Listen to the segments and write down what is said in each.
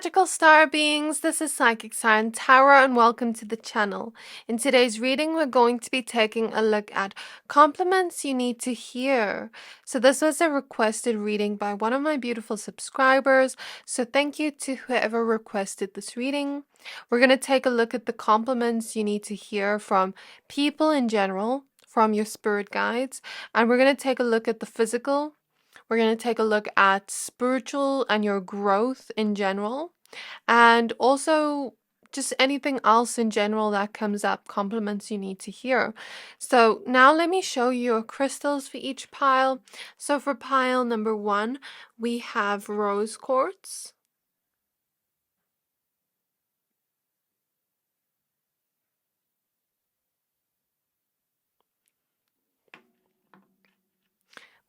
magical star beings, this is Psychic Siren Tower and welcome to the channel. In today's reading we're going to be taking a look at compliments you need to hear. So this was a requested reading by one of my beautiful subscribers, so thank you to whoever requested this reading. We're going to take a look at the compliments you need to hear from people in general, from your spirit guides, and we're going to take a look at the physical. We're going to take a look at spiritual and your growth in general, and also just anything else in general that comes up, compliments you need to hear. So now let me show you your crystals for each pile. So for pile number 1, we have rose quartz.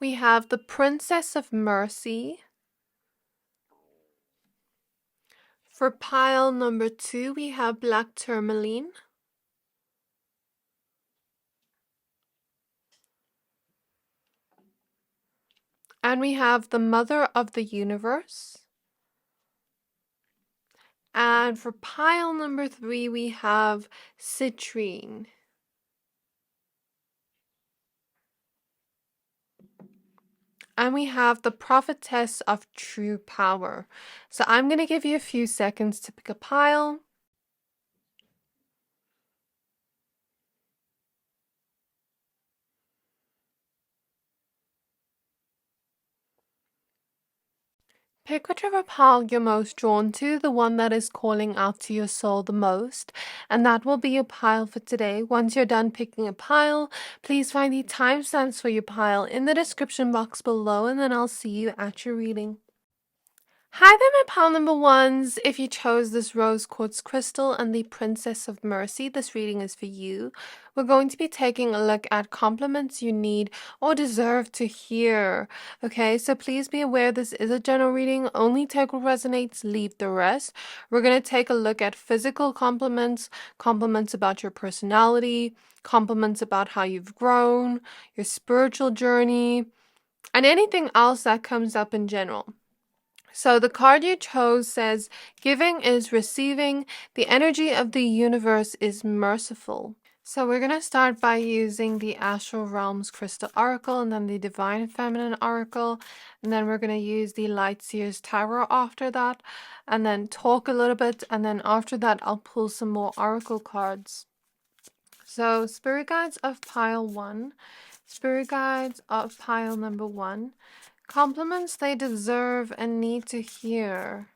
We have the Princess of Mercy. For pile number 2, we have black tourmaline. And we have the Mother of the Universe. And for pile number 3, we have Citrine. And we have the Prophetess of True Power. So I'm going to give you a few seconds to pick a pile. Pick whichever pile you're most drawn to, the one that is calling out to your soul the most, and that will be your pile for today. Once you're done picking a pile, please find the timestamps for your pile in the description box below, and then I'll see you at your reading. Hi there, my pile number 1s. If you chose this rose quartz crystal and the Princess of Mercy, this reading is for you. We're going to be taking a look at compliments you need or deserve to hear. Okay, so please be aware this is a general reading. Only take what resonates, leave the rest. We're going to take a look at physical compliments, compliments about your personality, compliments about how you've grown, your spiritual journey, and anything else that comes up in general. So the card you chose says, giving is receiving. The energy of the universe is merciful. So we're going to start by using the Astral Realms Crystal Oracle and then the Divine Feminine Oracle. And then we're going to use the Light Seers Tarot after that. And then talk a little bit. And then after that, I'll pull some more Oracle cards. So Spirit Guides of pile 1. Spirit Guides of pile number 1. Compliments they deserve and need to hear.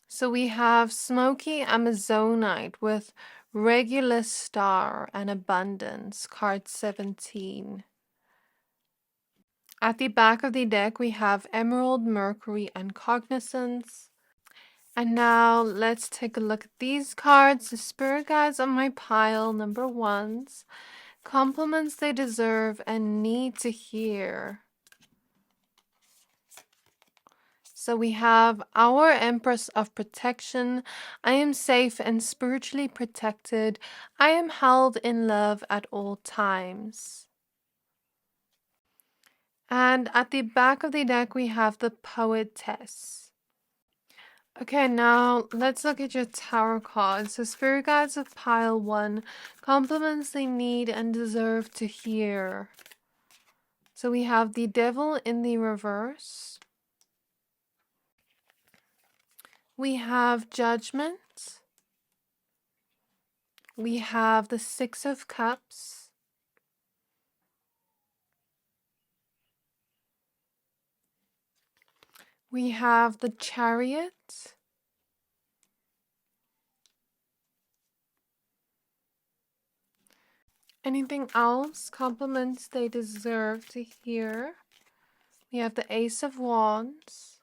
So we have Smoky Amazonite with Regular Star and Abundance, card 17. At the back of the deck we have Emerald, Mercury, and Cognizance. And now let's take a look at these cards, the Spirit Guides on my pile number 1s. Compliments they deserve and need to hear. So we have our Empress of Protection. I am safe and spiritually protected. I am held in love at all times. And at the back of the deck, we have the Poetess. Okay, now let's look at your tarot cards. So Spirit Guides of pile 1. Compliments they need and deserve to hear. So we have the Devil in the reverse. We have Judgment. We have the 6 of Cups. We have the Chariot. Anything else? Compliments they deserve to hear. We have the Ace of Wands.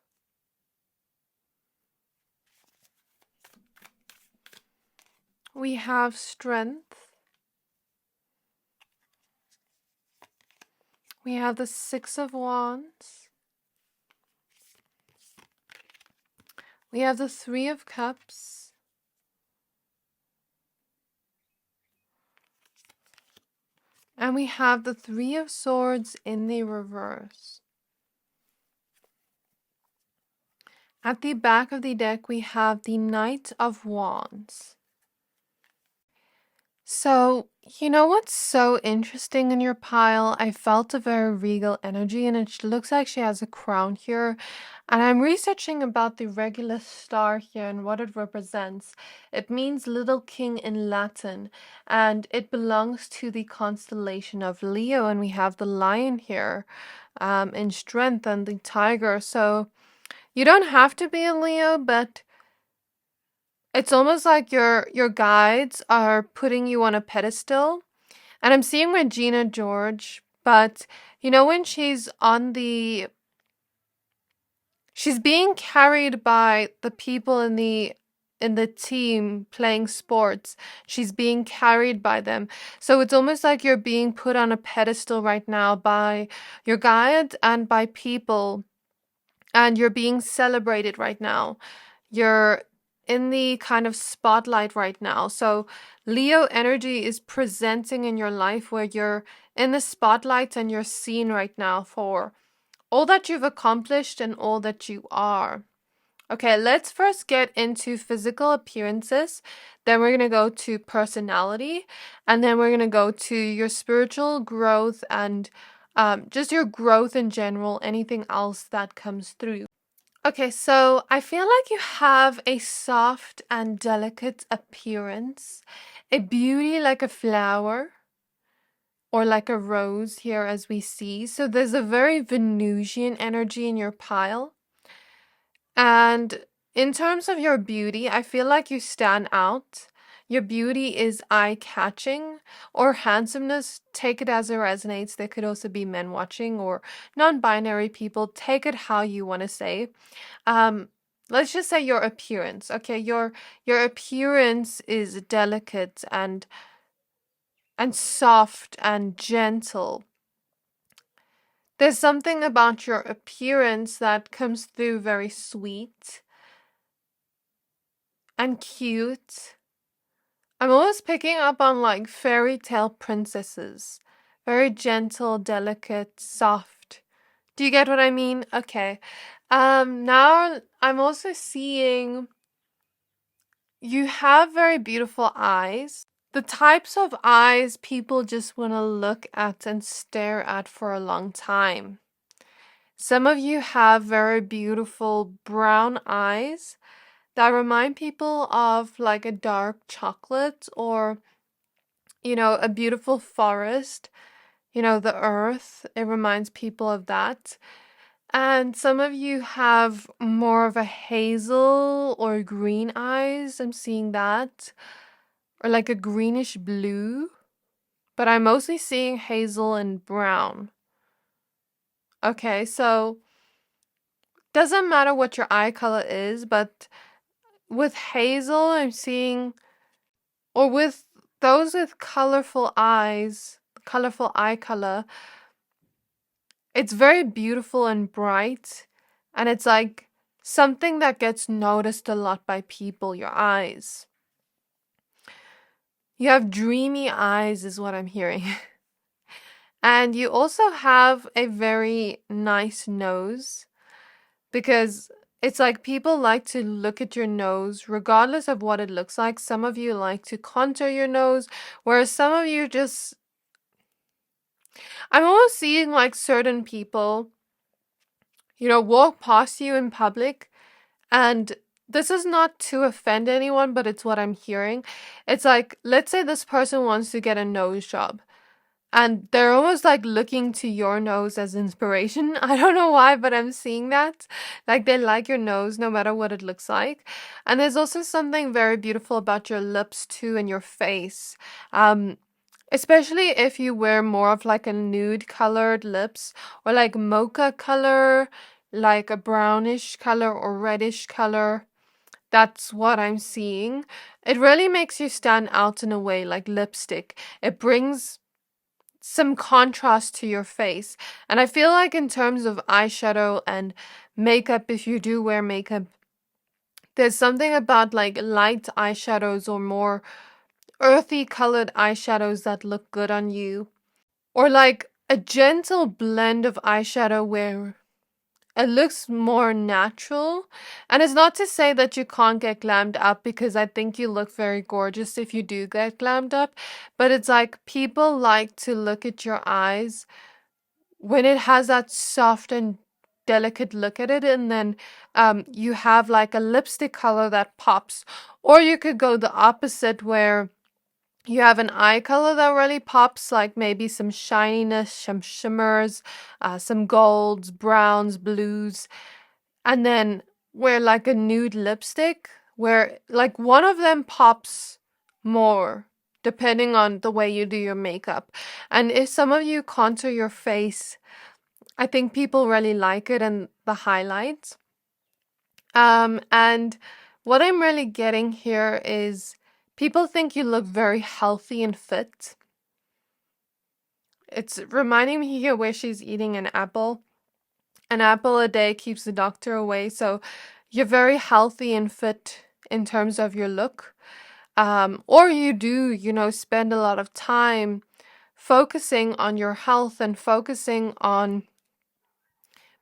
We have Strength. We have the 6 of Wands. We have the 3 of Cups. And we have the 3 of Swords in the reverse. At the back of the deck, we have the Knight of Wands. So, you know what's so interesting in your pile? I felt a very regal energy, and it looks like she has a crown here. And I'm researching about the regular star here and what it represents. It means little king in Latin, and it belongs to the constellation of Leo. And we have the lion here in strength and the tiger. So you don't have to be a Leo, but it's almost like your guides are putting you on a pedestal. And I'm seeing Regina George, but you know when she's she's being carried by the people in the team playing sports. She's being carried by them. So it's almost like you're being put on a pedestal right now by your guides and by people, and you're being celebrated right now. You're in the kind of spotlight right now. So Leo energy is presenting in your life where you're in the spotlight and you're seen right now for all that you've accomplished and all that you are. Okay, let's first get into physical appearances. Then we're going to go to personality. And then we're going to go to your spiritual growth and just your growth in general, anything else that comes through. Okay, so I feel like you have a soft and delicate appearance, a beauty like a flower or like a rose here as we see. So there's a very Venusian energy in your pile. And in terms of your beauty, I feel like you stand out. Your beauty is eye-catching or handsomeness. Take it as it resonates. There could also be men watching or non-binary people. Take it how you want to say. Let's just say your appearance. Okay, your appearance is delicate and soft and gentle. There's something about your appearance that comes through very sweet and cute. I'm always picking up on like fairy tale princesses. Very gentle, delicate, soft. Do you get what I mean? Okay. Now I'm also seeing you have very beautiful eyes. The types of eyes people just want to look at and stare at for a long time. Some of you have very beautiful brown eyes that remind people of like a dark chocolate or, you know, a beautiful forest, you know, the earth. It reminds people of that. And some of you have more of a hazel or green eyes. I'm seeing that. Or like a greenish blue. But I'm mostly seeing hazel and brown. Okay, so doesn't matter what your eye color is, but with hazel, I'm seeing, or with those with colorful eyes, colorful eye color, it's very beautiful and bright. And it's like something that gets noticed a lot by people, your eyes. You have dreamy eyes, is what I'm hearing. And you also have a very nice nose because it's like people like to look at your nose regardless of what it looks like. Some of you like to contour your nose, whereas some of you just. I'm almost seeing like certain people, you know, walk past you in public, and this is not to offend anyone, but it's what I'm hearing. It's like, let's say this person wants to get a nose job. And they're almost like looking to your nose as inspiration. I don't know why, but I'm seeing that. Like they like your nose no matter what it looks like. And there's also something very beautiful about your lips too and your face. Especially if you wear more of like a nude colored lips or like mocha color, like a brownish color or reddish color. That's what I'm seeing. It really makes you stand out in a way like lipstick. It brings some contrast to your face. And I feel like in terms of eyeshadow and makeup, if you do wear makeup, there's something about like light eyeshadows or more earthy colored eyeshadows that look good on you. Or like a gentle blend of eyeshadow where it looks more natural. And it's not to say that you can't get glammed up, because I think you look very gorgeous if you do get glammed up. But it's like people like to look at your eyes when it has that soft and delicate look at it, and then you have like a lipstick color that pops. Or you could go the opposite, where you have an eye color that really pops, like maybe some shininess, some shimmers, some golds, browns, blues, and then wear like a nude lipstick, where like one of them pops more depending on the way you do your makeup. And if some of you contour your face, I think people really like it, and the highlights. And what I'm really getting here is people think you look very healthy and fit. It's reminding me here where she's eating an apple. An apple a day keeps the doctor away. So you're very healthy and fit in terms of your look. Or you do, spend a lot of time focusing on your health and focusing on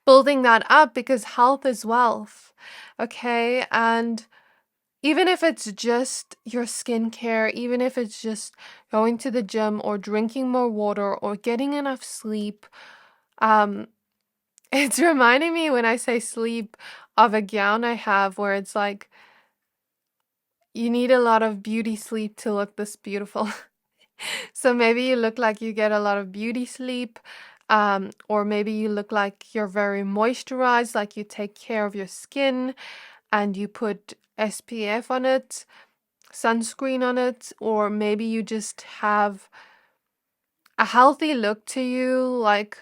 building that up, because health is wealth. Okay. And even if it's just your skincare, even if it's just going to the gym or drinking more water or getting enough sleep, um, it's reminding me when I say sleep of a gown I have where it's like, you need a lot of beauty sleep to look this beautiful. So maybe you look like you get a lot of beauty sleep, or maybe you look like you're very moisturized, like you take care of your skin and you put SPF on it, sunscreen on it, or maybe you just have a healthy look to you, like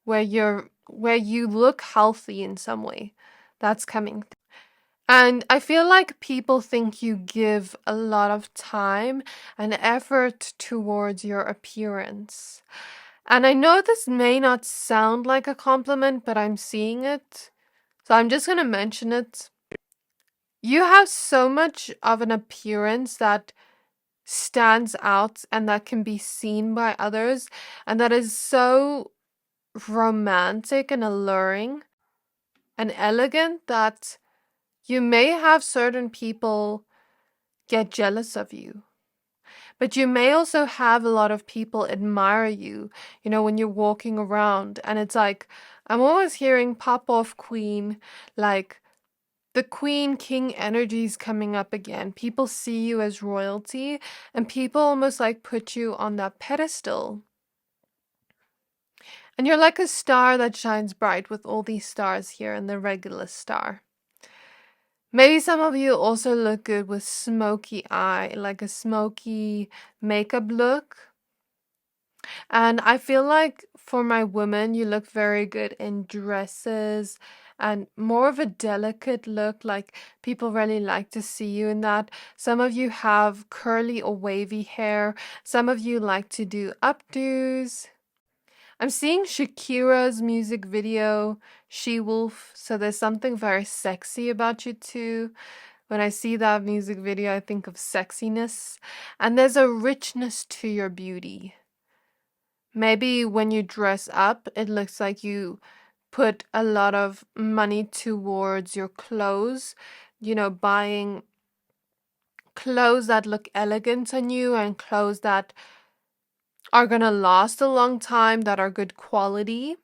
where you look healthy in some way. That's coming. And I feel like people think you give a lot of time and effort towards your appearance. And I know this may not sound like a compliment, but I'm seeing it. So I'm just going to mention it. You have so much of an appearance that stands out and that can be seen by others, and that is so romantic and alluring and elegant that you may have certain people get jealous of you. But you may also have a lot of people admire you, when you're walking around. And it's like, I'm always hearing pop off queen, like the queen king energies coming up again. People see you as royalty, and people almost like put you on that pedestal. And you're like a star that shines bright with all these stars here and the regular star. Maybe some of you also look good with smoky eye, like a smoky makeup look. And I feel like for my women, you look very good in dresses and more of a delicate look. Like people really like to see you in that. Some of you have curly or wavy hair. Some of you like to do updos. I'm seeing Shakira's music video, She Wolf. So there's something very sexy about you too. When I see that music video, I think of sexiness. And there's a richness to your beauty. Maybe when you dress up, it looks like you put a lot of money towards your clothes, buying clothes that look elegant on you and clothes that are going to last a long time, that are good quality.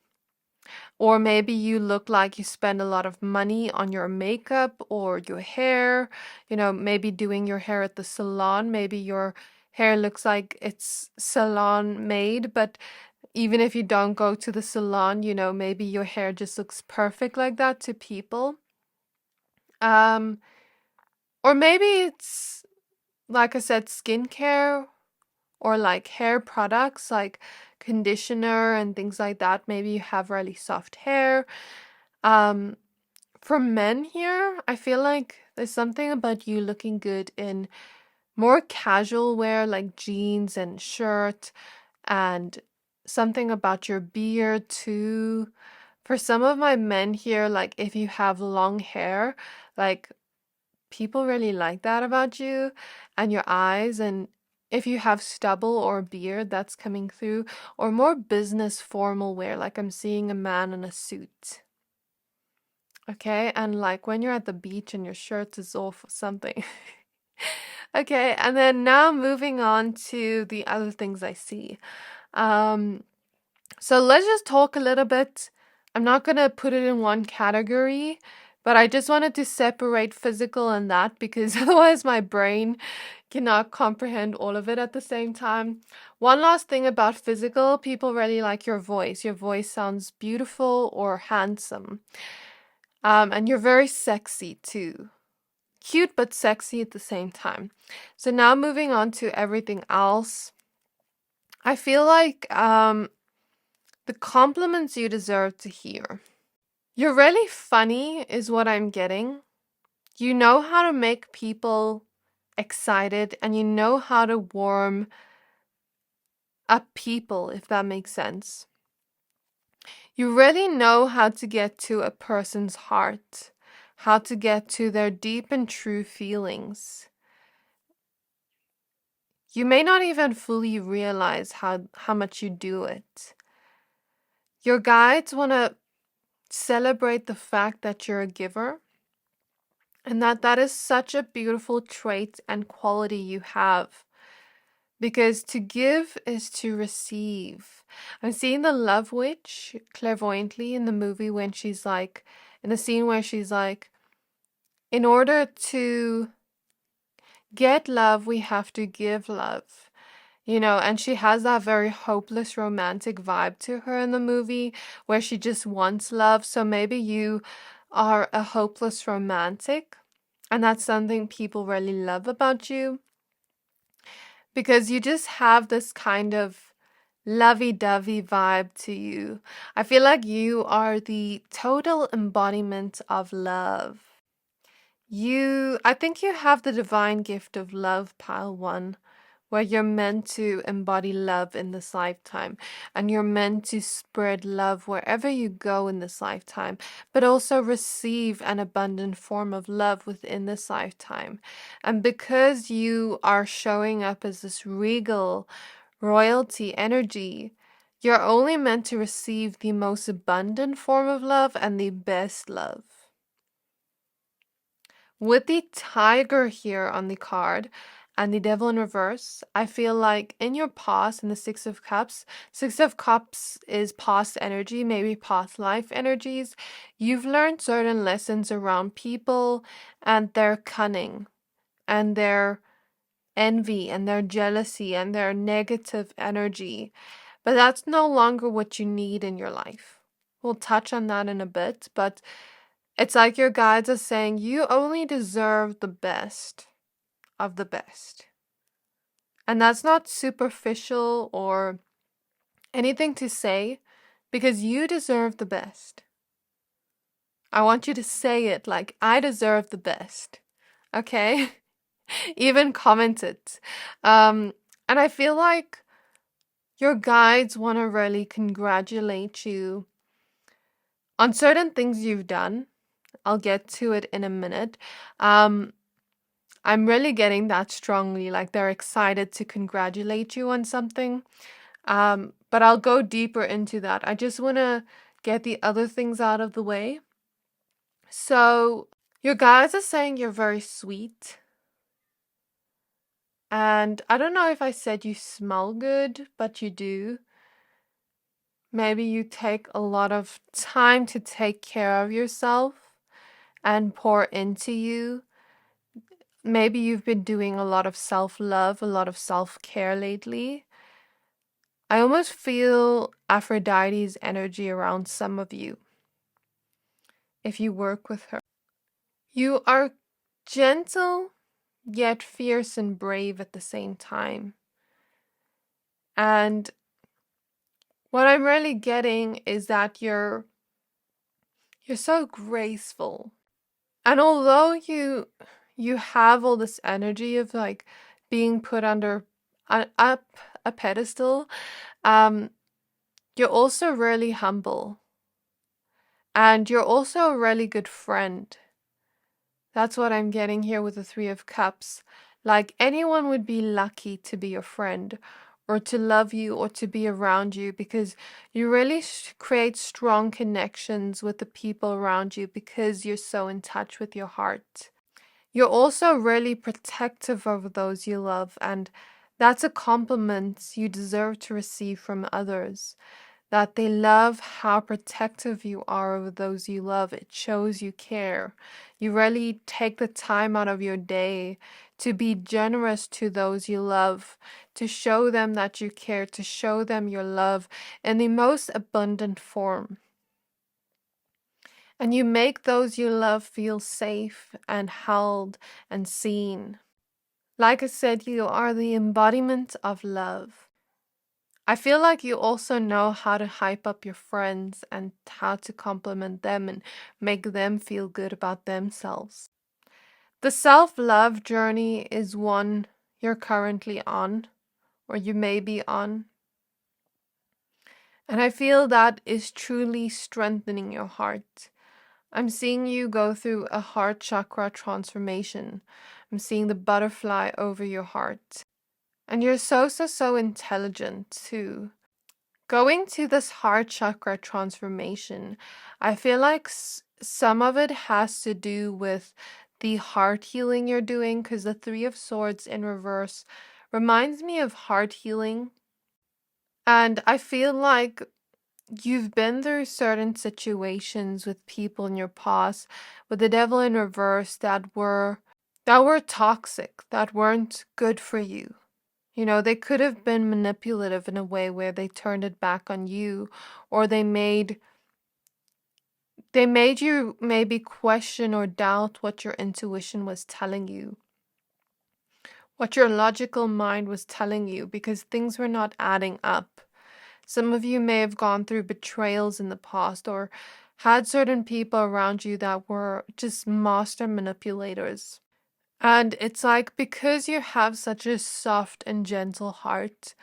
Or maybe you look like you spend a lot of money on your makeup or your hair, maybe doing your hair at the salon. Maybe your hair looks like it's salon made, but even if you don't go to the salon, maybe your hair just looks perfect like that to people. Or maybe it's, like I said, skincare or like hair products like conditioner and things like that. Maybe you have really soft hair. For men here, I feel like there's something about you looking good in more casual wear, like jeans and shirt, and something about your beard too. For some of my men here, like if you have long hair, like people really like that about you, and your eyes. And if you have stubble or beard, that's coming through. Or more business formal wear, like I'm seeing a man in a suit. Okay, and like when you're at the beach and your shirt is off or something. Okay, and then now moving on to the other things I see. Um, so let's just talk a little bit. I'm not gonna put it in one category, but I just wanted to separate physical and that because otherwise my brain cannot comprehend all of it at the same time. One last thing about physical, people really like your voice. Your voice sounds beautiful or handsome. And you're very sexy too. Cute but sexy at the same time. So now moving on to everything else. I feel like the compliments you deserve to hear. You're really funny is what I'm getting. You know how to make people excited and you know how to warm up people, if that makes sense. You really know how to get to a person's heart, how to get to their deep and true feelings. You may not even fully realize how much you do it. Your guides want to celebrate the fact that you're a giver and that is such a beautiful trait and quality you have. Because to give is to receive. I'm seeing the love witch clairvoyantly in the movie when she's like, in the scene where she's like, in order to get love, we have to give love. You know, and she has that very hopeless romantic vibe to her in the movie where she just wants love. So maybe you are a hopeless romantic, and that's something people really love about you because you just have this kind of lovey-dovey vibe to you. I feel like you are the total embodiment of love. I think you have the divine gift of love, pile one, where you're meant to embody love in this lifetime and you're meant to spread love wherever you go in this lifetime, but also receive an abundant form of love within this lifetime. And because you are showing up as this regal royalty energy, you're only meant to receive the most abundant form of love and the best love. With the tiger here on the card and the devil in reverse, I feel like in your past, in the Six of Cups is past energy, maybe past life energies. You've learned certain lessons around people and their cunning and their envy and their jealousy and their negative energy. But that's no longer what you need in your life. We'll touch on that in a bit, but it's like your guides are saying you only deserve the best of the best. And that's not superficial or anything to say because you deserve the best. I want you to say it like, I deserve the best. Okay? Even comment it. And I feel like your guides want to really congratulate you on certain things you've done. I'll get to it in a minute. I'm really getting that strongly, like they're excited to congratulate you on something. But I'll go deeper into that. I just want to get the other things out of the way. So, your guides are saying you're very sweet. And I don't know if I said you smell good, but you do. Maybe you take a lot of time to take care of yourself and pour into you. Maybe you've been doing a lot of self-love, a lot of self-care lately. I almost feel Aphrodite's energy around some of you if you work with her. You are gentle, yet fierce and brave at the same time. And what I'm really getting is that you're so graceful. And although you have all this energy of like being put under up a pedestal, you're also really humble. And you're also a really good friend. That's what I'm getting here with the Three of Cups. Like anyone would be lucky to be your friend or to love you or to be around you, because you really create strong connections with the people around you because you're so in touch with your heart. You're also really protective of those you love, and that's a compliment you deserve to receive from others. That they love how protective you are of those you love. It shows you care. You really take the time out of your day to be generous to those you love, to show them that you care, to show them your love in the most abundant form. And you make those you love feel safe and held and seen. Like I said, you are the embodiment of love. I feel like you also know how to hype up your friends and how to compliment them and make them feel good about themselves. The self-love journey is one you're currently on, or you may be on. And I feel that is truly strengthening your heart. I'm seeing you go through a heart chakra transformation. I'm seeing the butterfly over your heart. And you're so intelligent too. Going to this heart chakra transformation, I feel like some of it has to do with the heart healing you're doing, because the Three of Swords in reverse reminds me of heart healing. And I feel like you've been through certain situations with people in your past with the Devil in reverse that were toxic, that weren't good for you. You know, they could have been manipulative in a way where they turned it back on you, or they made you maybe question or doubt what your intuition was telling you, what your logical mind was telling you, because things were not adding up. Some of you may have gone through betrayals in the past, or had certain people around you that were just master manipulators. And it's like, because you have such a soft and gentle heart,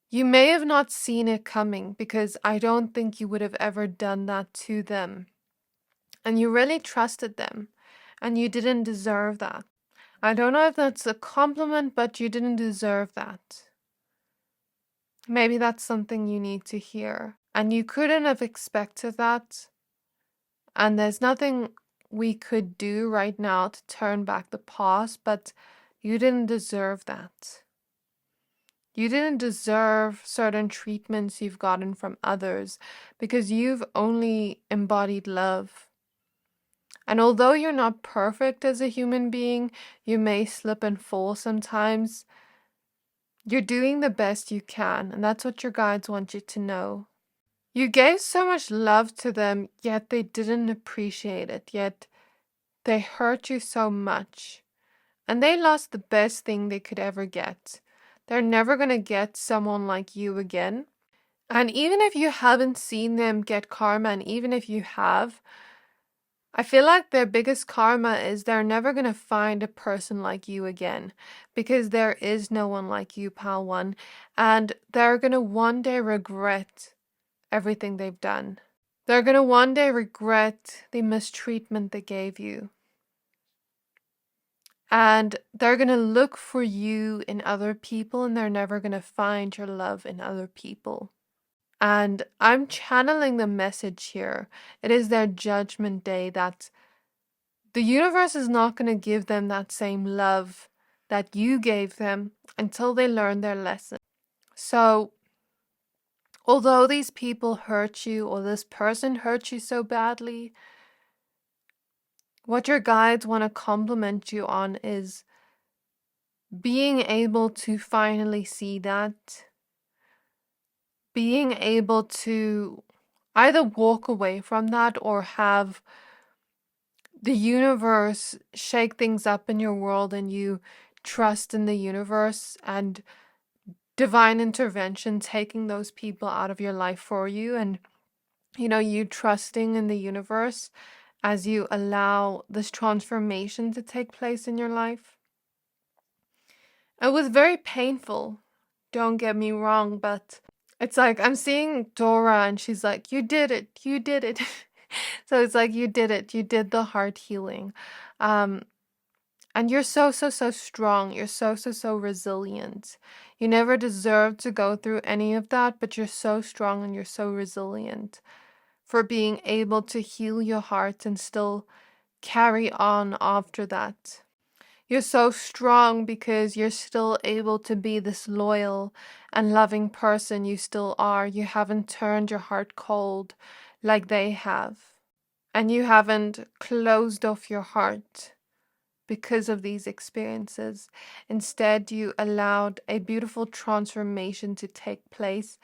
you may have not seen it coming, because I don't think you would have ever done that to them. And you really trusted them, and you didn't deserve that. I don't know if that's a compliment, but you didn't deserve that. Maybe that's something you need to hear. And you couldn't have expected that. And there's nothing we could do right now to turn back the past, but you didn't deserve that. You didn't deserve certain treatments you've gotten from others, because you've only embodied love. And although you're not perfect as a human being, you may slip and fall sometimes. You're doing the best you can, and that's what your guides want you to know. You gave so much love to them, yet they didn't appreciate it, yet they hurt you so much. And they lost the best thing they could ever get. They're never going to get someone like you again. And even if you haven't seen them get karma, and even if you have, I feel like their biggest karma is they're never going to find a person like you again, because there is no one like you, Pal One, and they're going to one day regret everything they've done. They're going to one day regret the mistreatment they gave you. And they're going to look for you in other people, and they're never going to find your love in other people. And I'm channeling the message here. It is their judgment day, that the universe is not going to give them that same love that you gave them until they learn their lesson. So, although these people hurt you, or this person hurt you so badly, what your guides want to compliment you on is being able to finally see that, being able to either walk away from that or have the universe shake things up in your world, and you trust in the universe and divine intervention taking those people out of your life for you, and you trusting in the universe as you allow this transformation to take place in your life. It was very painful, don't get me wrong, but it's like I'm seeing Dora and she's like, you did it. So it's like, you did it. You did the heart healing. And you're so, so, so strong. You're so, so, so resilient. You never deserved to go through any of that, but you're so strong and you're so resilient for being able to heal your heart and still carry on after that. You're so strong because you're still able to be this loyal and loving person you still are. You haven't turned your heart cold like they have. And you haven't closed off your heart because of these experiences. Instead, you allowed a beautiful transformation to take place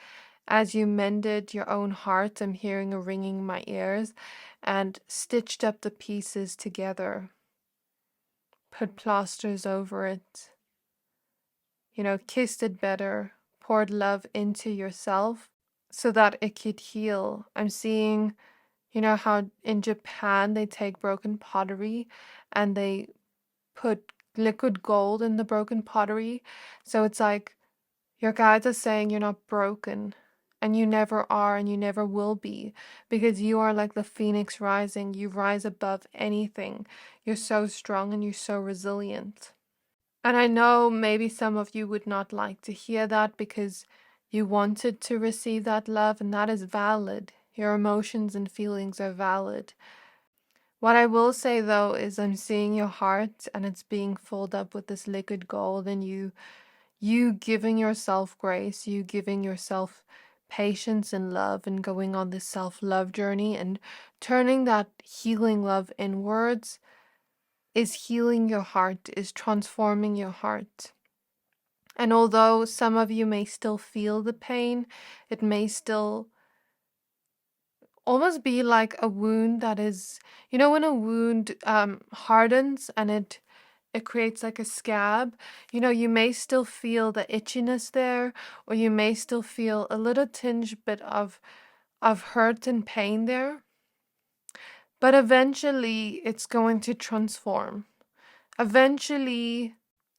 as you mended your own heart. I'm hearing a ringing in my ears, and stitched up the pieces together, put plasters over it, kissed it better, poured love into yourself so that it could heal. I'm seeing, how in Japan they take broken pottery and they put liquid gold in the broken pottery. So it's like your guides are saying you're not broken, and you never are, and you never will be, because you are like the phoenix rising. You rise above anything. You're so strong and you're so resilient. And I know maybe some of you would not like to hear that because you wanted to receive that love, and that is valid. Your emotions and feelings are valid. What I will say though is I'm seeing your heart and it's being filled up with this liquid gold, and you giving yourself grace, you giving yourself patience and love, and going on this self-love journey and turning that healing love inwards is healing your heart, is transforming your heart. And although some of you may still feel the pain, it may still almost be like a wound that is, when a wound hardens and it creates like a scab, you may still feel the itchiness there, or you may still feel a little tinge bit of hurt and pain there. But eventually it's going to transform. Eventually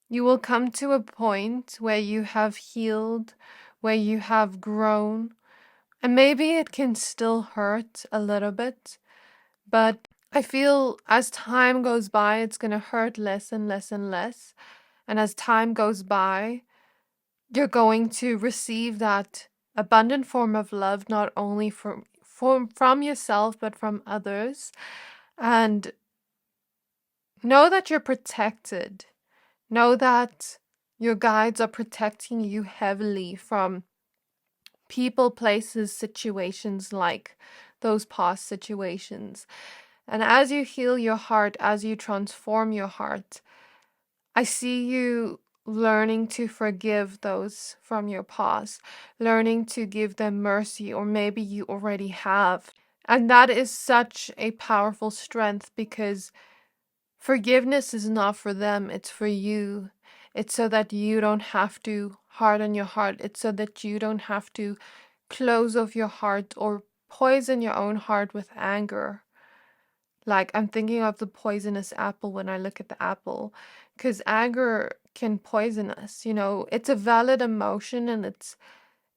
you will come to a point where you have healed, where you have grown, and maybe it can still hurt a little bit, but I feel as time goes by, it's going to hurt less and less and less. And as time goes by, you're going to receive that abundant form of love, not only from yourself, but from others. And know that you're protected. Know that your guides are protecting you heavily from people, places, situations like those past situations. And as you heal your heart, as you transform your heart, I see you learning to forgive those from your past, learning to give them mercy, or maybe you already have. And that is such a powerful strength, because forgiveness is not for them, it's for you. It's so that you don't have to harden your heart. It's so that you don't have to close off your heart or poison your own heart with anger. Like, I'm thinking of the poisonous apple when I look at the apple, because anger can poison us. It's a valid emotion, and it's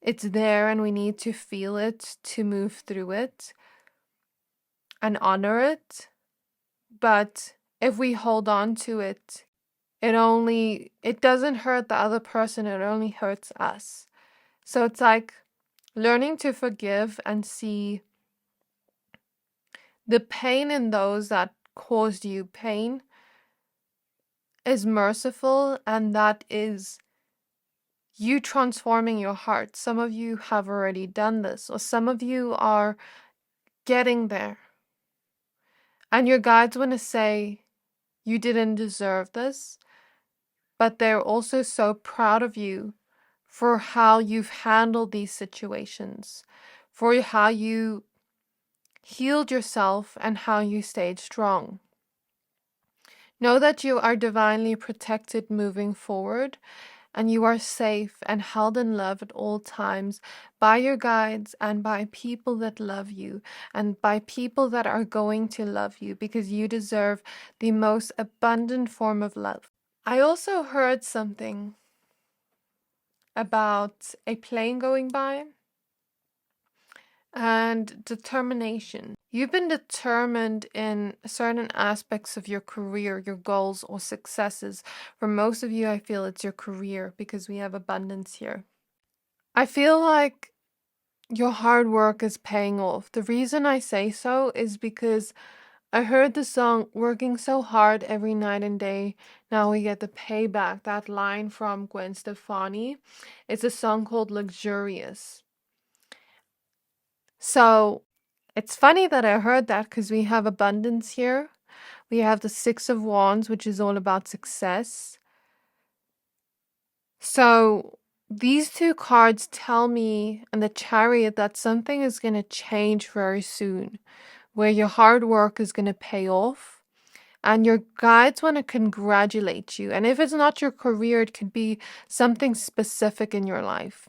there, and we need to feel it to move through it and honor it. But if we hold on to it, it doesn't hurt the other person, it only hurts us. So it's like learning to forgive and see the pain in those that caused you pain is merciful, and that is you transforming your heart. Some of you have already done this, or some of you are getting there. And your guides want to say you didn't deserve this, but they're also so proud of you for how you've handled these situations, for how you healed yourself and how you stayed strong. Know that you are divinely protected moving forward, and you are safe and held in love at all times by your guides and by people that love you and by people that are going to love you, because you deserve the most abundant form of love. I also heard something about a plane going by, and determination. You've been determined in certain aspects of your career, your goals or successes. For most of you, I feel it's your career because we have abundance here. I feel like your hard work is paying off. The reason I say so is because I heard the song "Working So Hard Every Night and Day, Now We Get the Payback." That line from Gwen Stefani. It's a song called Luxurious. So it's funny that I heard that because we have abundance here. We have the Six of Wands, which is all about success. So these two cards tell me, and the Chariot, that something is going to change very soon, where your hard work is going to pay off. And your guides want to congratulate you. And if it's not your career, it could be something specific in your life,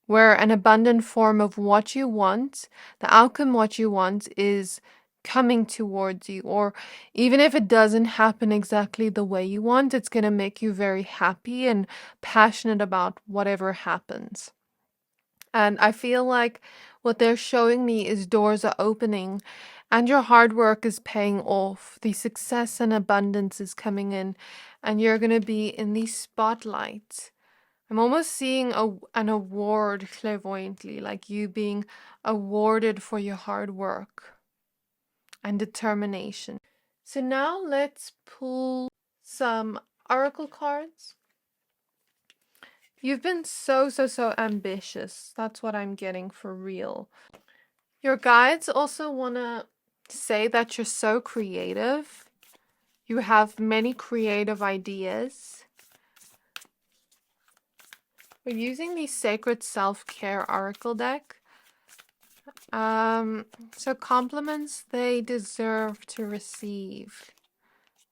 where an abundant form of what you want, the outcome what you want, is coming towards you. Or even if it doesn't happen exactly the way you want, it's going to make you very happy and passionate about whatever happens. And I feel like what they're showing me is doors are opening and your hard work is paying off. The success and abundance is coming in and you're going to be in the spotlight. I'm almost seeing an award clairvoyantly, like you being awarded for your hard work and determination. So now let's pull some oracle cards. You've been so ambitious. That's what I'm getting for real. Your guides also want to say that you're so creative. You have many creative ideas. We're using the Sacred Self-Care Oracle deck. So compliments they deserve to receive.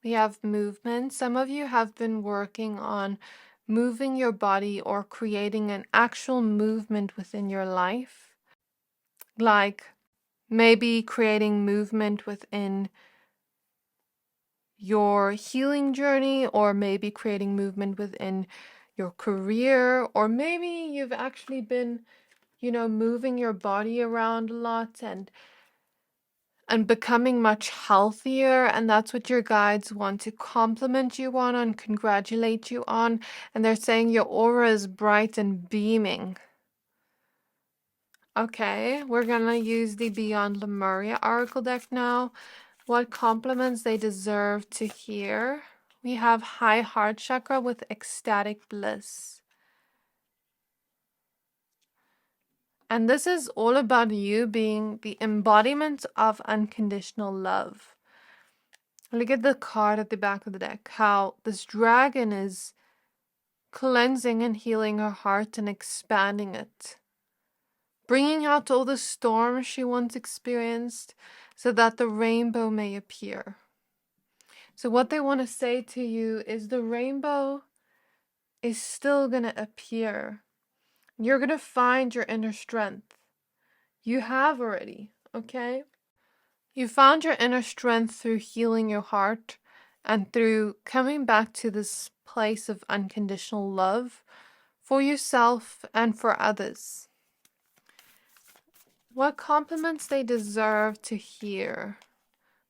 We have movement. Some of you have been working on moving your body or creating an actual movement within your life. Like maybe creating movement within your healing journey, or maybe creating movement within your career, or maybe you've actually been, moving your body around a lot and becoming much healthier, and that's what your guides want to compliment you on and congratulate you on. And they're saying your aura is bright and beaming. Okay, we're gonna use the Beyond Lemuria Oracle deck now. What compliments they deserve to hear. We have High Heart Chakra with ecstatic bliss. And this is all about you being the embodiment of unconditional love. Look at the card at the back of the deck, how this dragon is cleansing and healing her heart and expanding it, bringing out all the storms she once experienced so that the rainbow may appear. So what they want to say to you is the rainbow is still going to appear. You're going to find your inner strength. You have already, okay? You found your inner strength through healing your heart and through coming back to this place of unconditional love for yourself and for others. What compliments they deserve to hear.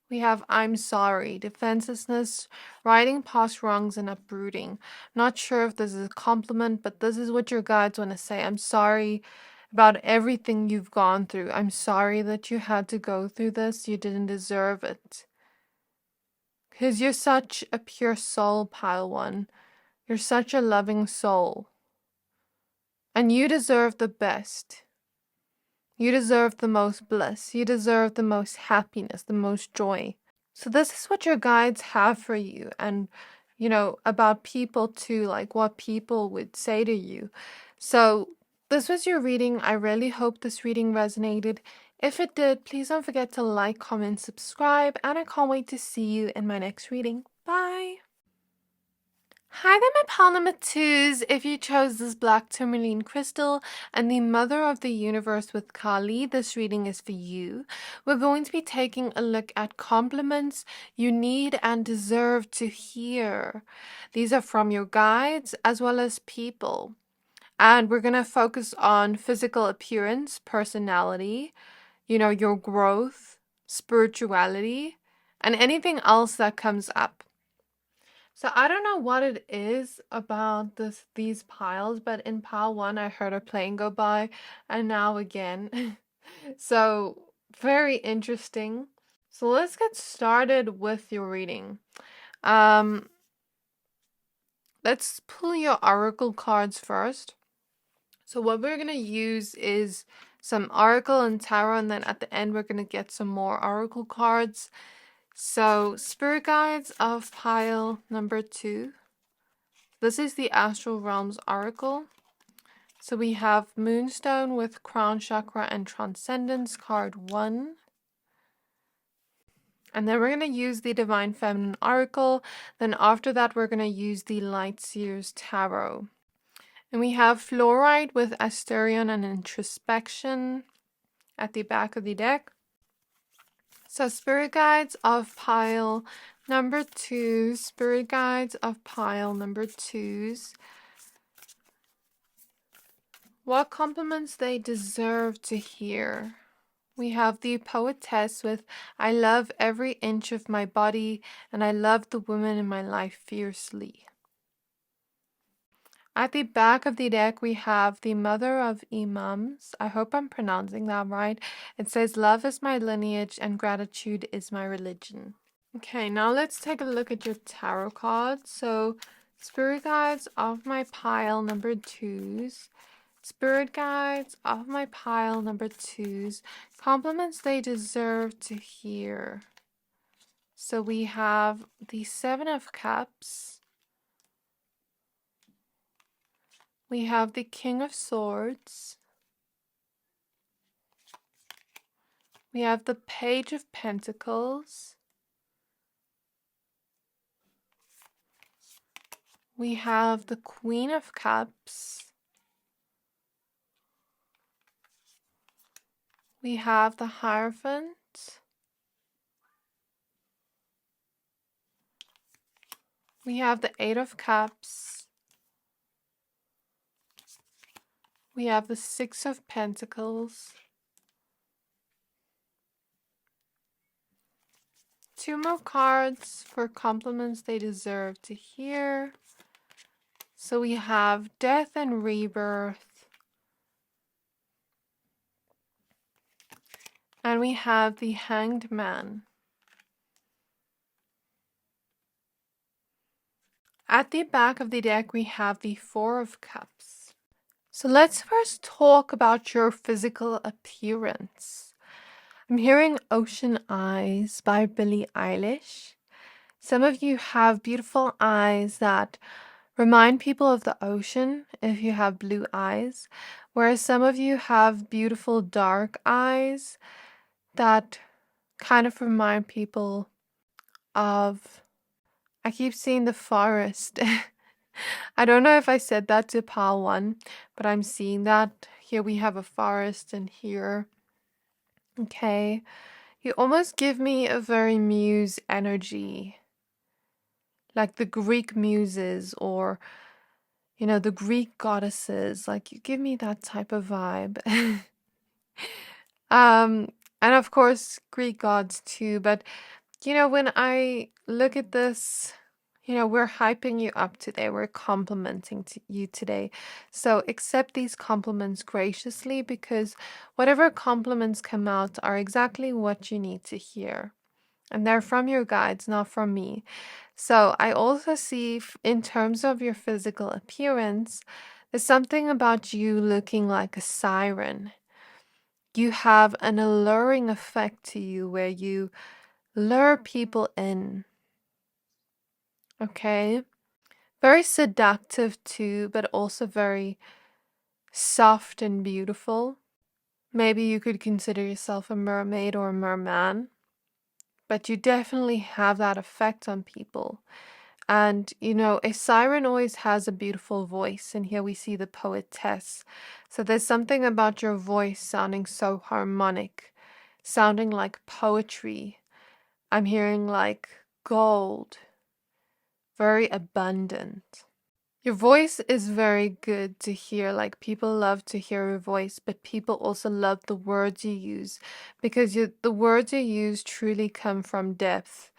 We have I'm sorry, defenselessness, riding past wrongs and uprooting. Not sure if this is a compliment, but this is what your guides want to say. I'm sorry about everything you've gone through. I'm sorry that you had to go through this. You didn't deserve it. Because you're such a pure soul, Pile 1. You're such a loving soul. And you deserve the best. You deserve the most bliss. You deserve the most happiness, the most joy. So this is what your guides have for you. And, about people too, like what people would say to you. So this was your reading. I really hope this reading resonated. If it did, please don't forget to like, comment, subscribe, and I can't wait to see you in my next reading. Bye! Hi there, my pile number 2s. If you chose this black tourmaline crystal and the Mother of the Universe with Kali, this reading is for you. We're going to be taking a look at compliments you need and deserve to hear. These are from your guides as well as people. And we're going to focus on physical appearance, personality, your growth, spirituality, and anything else that comes up. So I don't know what it is about these piles, but in pile 1 I heard a plane go by, and now again. So very interesting. So let's get started with your reading. Let's pull your oracle cards first. So what we're going to use is some oracle and tarot, and then at the end we're going to get some more oracle cards. So spirit guides of pile number 2. This is the Astral Realms Oracle. So we have Moonstone with Crown Chakra and Transcendence, card 1. And then we're going to use the Divine Feminine Oracle. Then after that, we're going to use the Light Seers Tarot. And we have Fluorite with Asterion and Introspection at the back of the deck. So Spirit Guides of pile number 2. Spirit Guides of pile number 2s. What compliments they deserve to hear. We have the Poetess with, I love every inch of my body and I love the woman in my life fiercely. At the back of the deck, we have the Mother of Imams. I hope I'm pronouncing that right. It says, love is my lineage and gratitude is my religion. Okay, now let's take a look at your tarot cards. So, Spirit Guides of my pile number 2s. Spirit Guides of my pile number 2s. Compliments they deserve to hear. So we have the 7 of Cups. We have the King of Swords. We have the Page of Pentacles. We have the Queen of Cups. We have the Hierophant. We have the 8 of Cups. We have the 6 of Pentacles. 2 more cards for compliments they deserve to hear. So we have Death and Rebirth. And we have the Hanged Man. At the back of the deck, we have the 4 of Cups. So let's first talk about your physical appearance. I'm hearing Ocean Eyes by Billie Eilish. Some of you have beautiful eyes that remind people of the ocean if you have blue eyes, whereas some of you have beautiful dark eyes that kind of remind people of, I keep seeing the forest. I don't know if I said that to pile 1, but I'm seeing that. Here we have a forest and here. Okay. You almost give me a very muse energy. Like the Greek muses or, the Greek goddesses. Like you give me that type of vibe. And of course Greek gods too. But, when I look at this, we're hyping you up today. We're complimenting you today. So accept these compliments graciously because whatever compliments come out are exactly what you need to hear. And they're from your guides, not from me. So I also see in terms of your physical appearance, there's something about you looking like a siren. You have an alluring effect to you where you lure people in. Okay? Very seductive too, but also very soft and beautiful. Maybe you could consider yourself a mermaid or a merman, but you definitely have that effect on people. And, a siren always has a beautiful voice, and here we see the poetess. So there's something about your voice sounding so harmonic, sounding like poetry. I'm hearing like gold, very abundant. Your voice is very good to hear. Like, people love to hear your voice, but people also love the words you use because the words you use truly come from depth.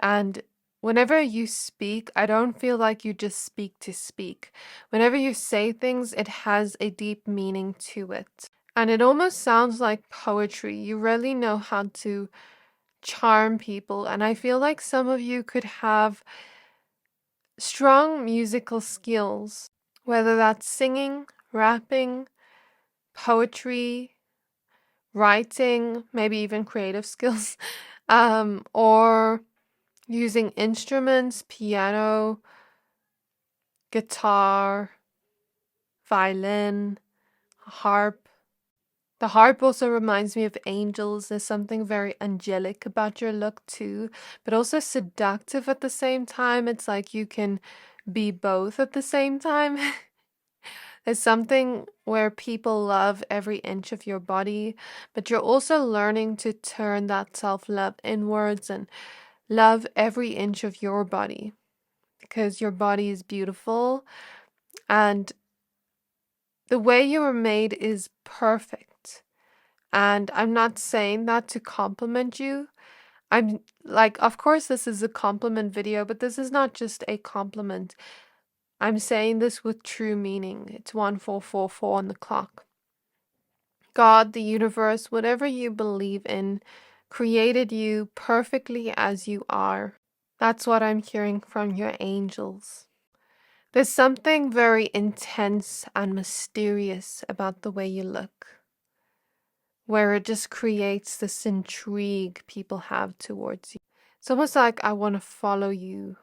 And whenever you speak, I don't feel like you just speak to speak. Whenever you say things, it has a deep meaning to it. And it almost sounds like poetry. You really know how to charm people. And I feel like some of you could have strong musical skills, whether that's singing, rapping, poetry, writing, maybe even creative skills, or using instruments, piano, guitar, violin, harp. The harp also reminds me of angels. There's something very angelic about your look too, but also seductive at the same time. It's like you can be both at the same time. There's something where people love every inch of your body, but you're also learning to turn that self-love inwards and love every inch of your body because your body is beautiful and the way you were made is perfect. And I'm not saying that to compliment you. I'm like, of course, this is a compliment video, but this is not just a compliment. I'm saying this with true meaning. It's 1444 on the clock. God, the universe, whatever you believe in, created you perfectly as you are. That's what I'm hearing from your angels. There's something very intense and mysterious about the way you look, where it just creates this intrigue people have towards you. It's almost like I want to follow you.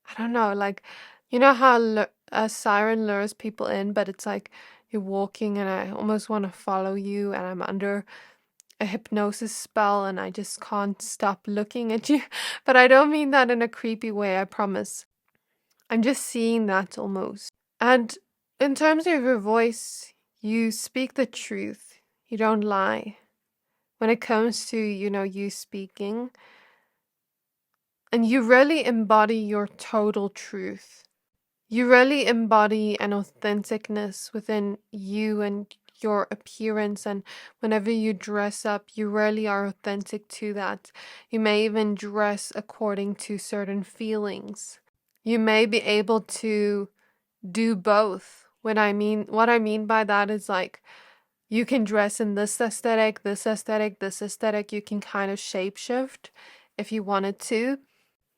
I don't know, like, you know how a siren lures people in, but it's like you're walking and I almost want to follow you and I'm under a hypnosis spell and I just can't stop looking at you. But I don't mean that in a creepy way, I promise. I'm just seeing that almost. And in terms of your voice, you speak the truth. You don't lie. When it comes to, you speaking, and you really embody your total truth. You really embody an authenticness within you and your appearance, and whenever you dress up, you really are authentic to that. You may even dress according to certain feelings. You may be able to do both. What I mean by that is like you can dress in this aesthetic, this aesthetic, this aesthetic. You can kind of shapeshift if you wanted to.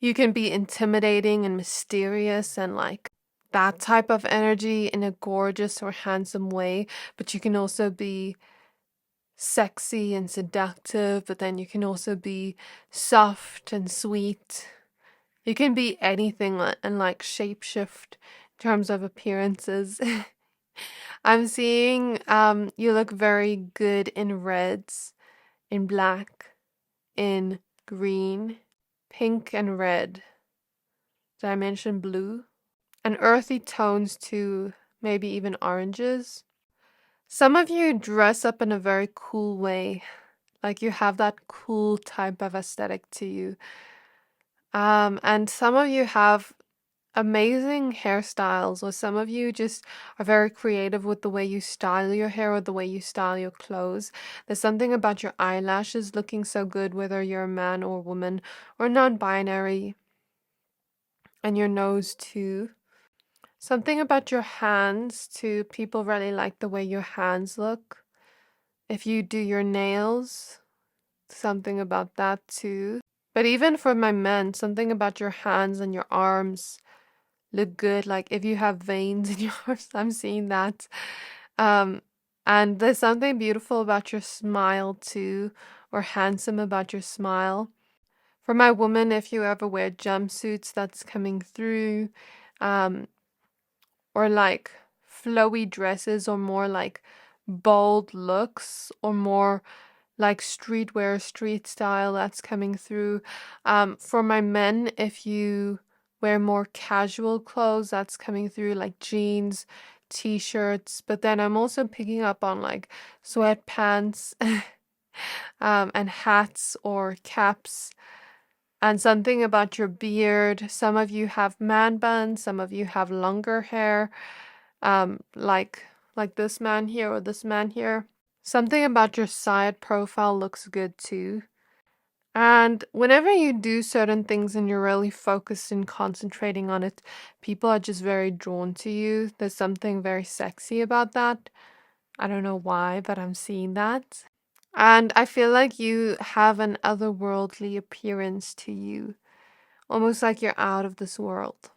You can be intimidating and mysterious and like that type of energy in a gorgeous or handsome way, but you can also be sexy and seductive, but then you can also be soft and sweet. You can be anything and like shapeshift in terms of appearances. I'm seeing you look very good in reds, in black, in green, pink and red. Did I mention blue? And earthy tones too, maybe even oranges. Some of you dress up in a very cool way, like you have that cool type of aesthetic to you. And some of you have amazing hairstyles, or some of you just are very creative with the way you style your hair or the way you style your clothes. There's something about your eyelashes looking so good, whether you're a man or woman or non-binary, and your nose too. Something about your hands too. People really like the way your hands look. If you do your nails, something about that too. But even for my men, something about your hands and your arms look good. Like if you have veins in your arms, I'm seeing that. Um, and there's something beautiful about your smile too, or handsome about your smile. For my woman, if you ever wear jumpsuits, that's coming through. Or like flowy dresses, or more like bold looks, or more like streetwear, street style, that's coming through. For my men, if you wear more casual clothes, that's coming through, like jeans, t-shirts. But then I'm also picking up on like sweatpants and hats or caps. And something about your beard. Some of you have man buns, some of you have longer hair, like this man here or this man here. Something about your side profile looks good too. And whenever you do certain things and you're really focused and concentrating on it, people are just very drawn to you. There's something very sexy about that. I don't know why, but I'm seeing that. And I feel like you have an otherworldly appearance to you, almost like you're out of this world.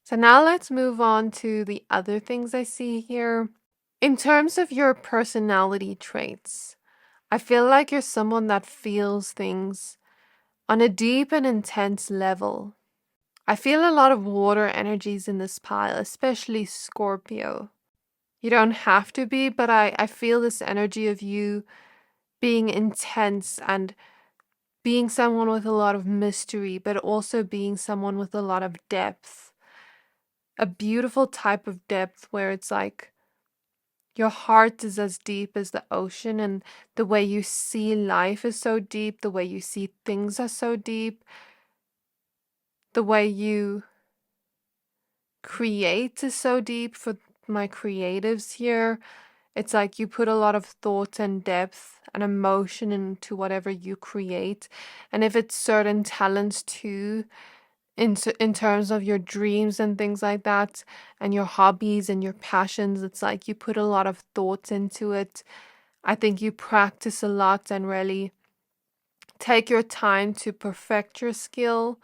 So now let's move on to the other things I see here. In terms of your personality traits, I feel like you're someone that feels things on a deep and intense level. I feel a lot of water energies in this pile, especially Scorpio. You don't have to be, but I feel this energy of you being intense and being someone with a lot of mystery, but also being someone with a lot of depth. A beautiful type of depth where it's like your heart is as deep as the ocean, and the way you see life is so deep, the way you see things are so deep, the way you create is so deep. For my creatives here, it's like you put a lot of thought and depth and emotion into whatever you create. And if it's certain talents too, in terms of your dreams and things like that, and your hobbies and your passions, it's like you put a lot of thought into it. I think you practice a lot and really take your time to perfect your skill.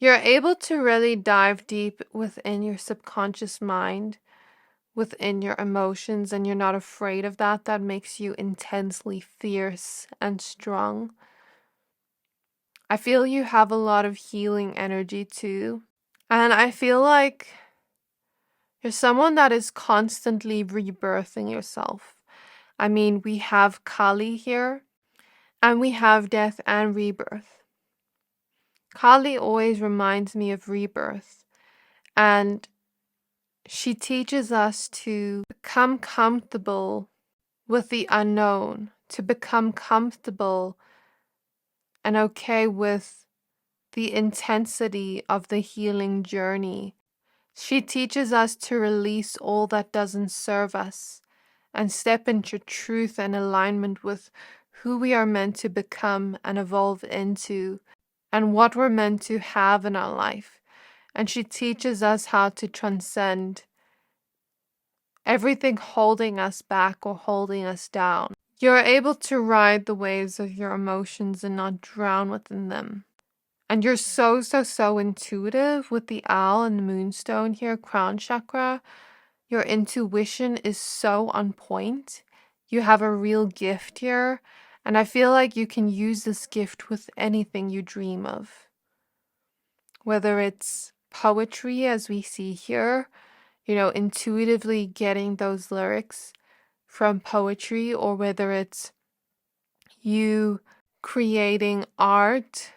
You're able to really dive deep within your subconscious mind, within your emotions, and you're not afraid of that. That makes you intensely fierce and strong. I feel you have a lot of healing energy too. And I feel like you're someone that is constantly rebirthing yourself. I mean, we have Kali here, and we have death and rebirth. Kali always reminds me of rebirth, and she teaches us to become comfortable with the unknown, to become comfortable and okay with the intensity of the healing journey. She teaches us to release all that doesn't serve us and step into truth and alignment with who we are meant to become and evolve into, and what we're meant to have in our life. And she teaches us how to transcend everything holding us back or holding us down. You're able to ride the waves of your emotions and not drown within them. And you're so intuitive with the owl and the moonstone here, crown chakra. Your intuition is so on point. You have a real gift here. And I feel like you can use this gift with anything you dream of. Whether it's poetry, as we see here, intuitively getting those lyrics from poetry, or whether it's you creating art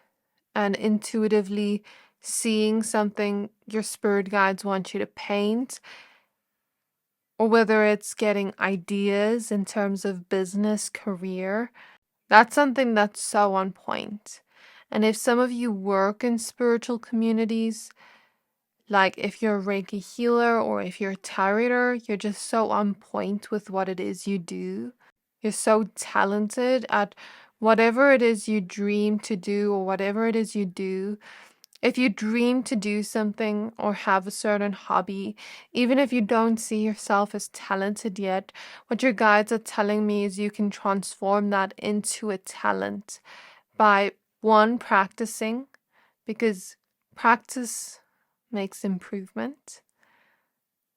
and intuitively seeing something your spirit guides want you to paint, or whether it's getting ideas in terms of business, career. That's something that's so on point. And if some of you work in spiritual communities, like if you're a Reiki healer or if you're a tarot, you're just so on point with what it is you do. You're so talented at whatever it is you dream to do or whatever it is you do. If you dream to do something or have a certain hobby, even if you don't see yourself as talented yet, what your guides are telling me is you can transform that into a talent by, one, practicing, because practice makes improvement.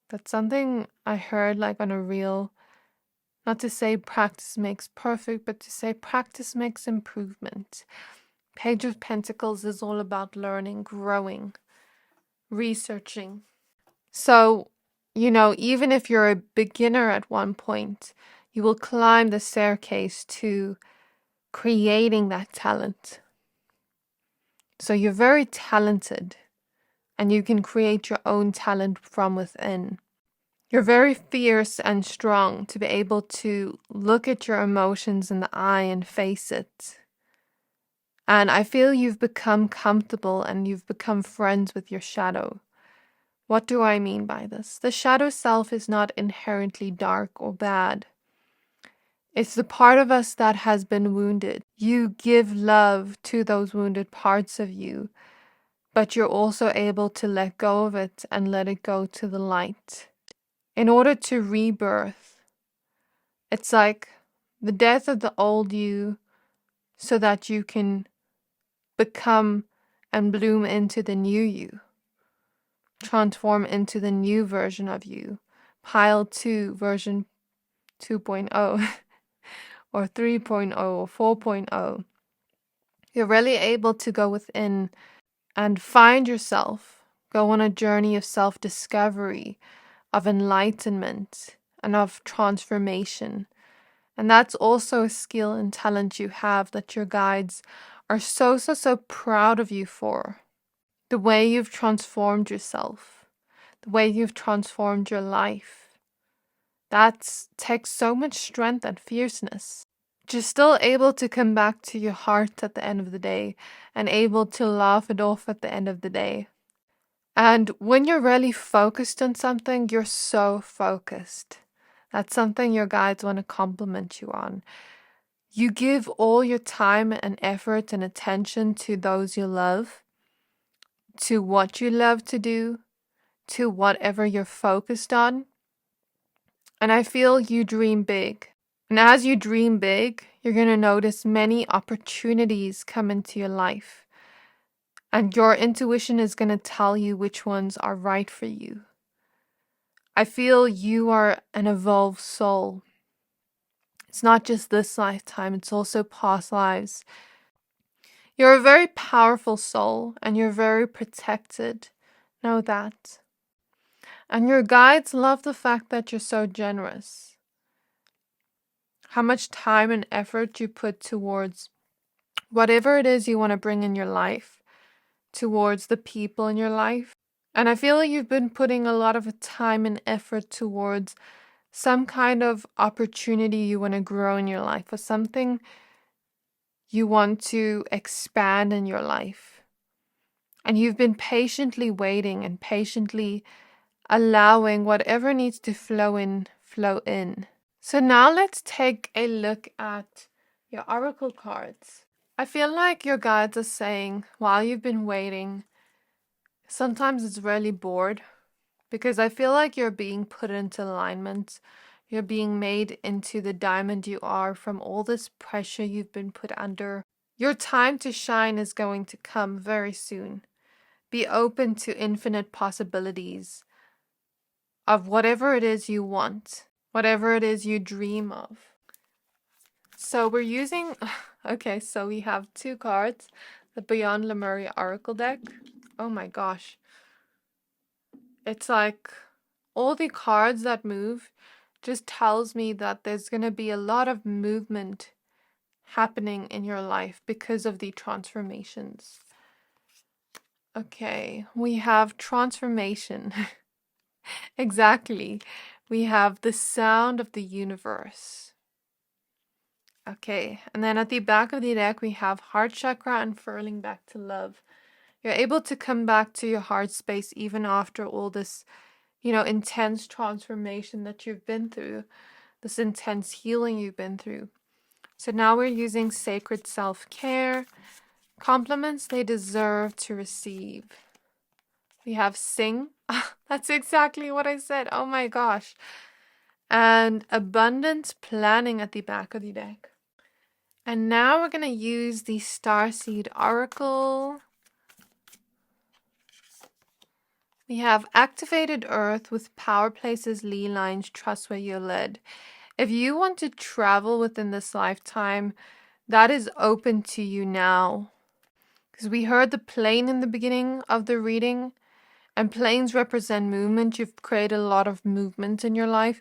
That's something I heard like on a reel. Not to say practice makes perfect, but to say practice makes improvement. Page of Pentacles is all about learning, growing, researching. So, even if you're a beginner at one point, you will climb the staircase to creating that talent. So you're very talented, and you can create your own talent from within. You're very fierce and strong to be able to look at your emotions in the eye and face it. And I feel you've become comfortable and you've become friends with your shadow. What do I mean by this? The shadow self is not inherently dark or bad. It's the part of us that has been wounded. You give love to those wounded parts of you, but you're also able to let go of it and let it go to the light. In order to rebirth, it's like the death of the old you so that you can become and bloom into the new you, transform into the new version of you, pile 2, version 2.0 or 3.0 or 4.0. You're really able to go within and find yourself, go on a journey of self-discovery, of enlightenment, and of transformation. And that's also a skill and talent you have that your guides are so proud of you for. The way you've transformed yourself, the way you've transformed your life. That takes so much strength and fierceness. You're still able to come back to your heart at the end of the day and able to laugh it off at the end of the day. And when you're really focused on something, you're so focused. That's something your guides want to compliment you on. You give all your time and effort and attention to those you love, to what you love to do, to whatever you're focused on. And I feel you dream big. And as you dream big, you're going to notice many opportunities come into your life. And your intuition is going to tell you which ones are right for you. I feel you are an evolved soul. It's not just this lifetime, it's also past lives. You're a very powerful soul and you're very protected. Know that. And your guides love the fact that you're so generous. How much time and effort you put towards whatever it is you want to bring in your life, towards the people in your life. And I feel like you've been putting a lot of time and effort towards some kind of opportunity you want to grow in your life or something you want to expand in your life. And you've been patiently waiting and patiently allowing whatever needs to flow in, flow in. So now let's take a look at your oracle cards. I feel like your guides are saying, while you've been waiting, sometimes it's really bored because I feel like you're being put into alignment. You're being made into the diamond you are from all this pressure you've been put under. Your time to shine is going to come very soon. Be open to infinite possibilities of whatever it is you want, whatever it is you dream of. So we're using, okay, so we have 2 cards, the Beyond Lemuria Oracle deck. Oh my gosh. It's like all the cards that move just tells me that there's going to be a lot of movement happening in your life because of the transformations. Okay, we have transformation. Exactly. We have the sound of the universe. Okay, and then at the back of the deck, we have heart chakra and furling back to love. You're able to come back to your heart space even after all this, intense transformation that you've been through, this intense healing you've been through. So now we're using sacred self-care, compliments they deserve to receive. We have sing. That's exactly what I said. Oh my gosh. And abundance planning at the back of the deck. And now we're going to use the Starseed Oracle. We have activated earth with power places, lee lines, trust where you're led. If you want to travel within this lifetime, that is open to you now. Because we heard the plane in the beginning of the reading, and planes represent movement. You've created a lot of movement in your life,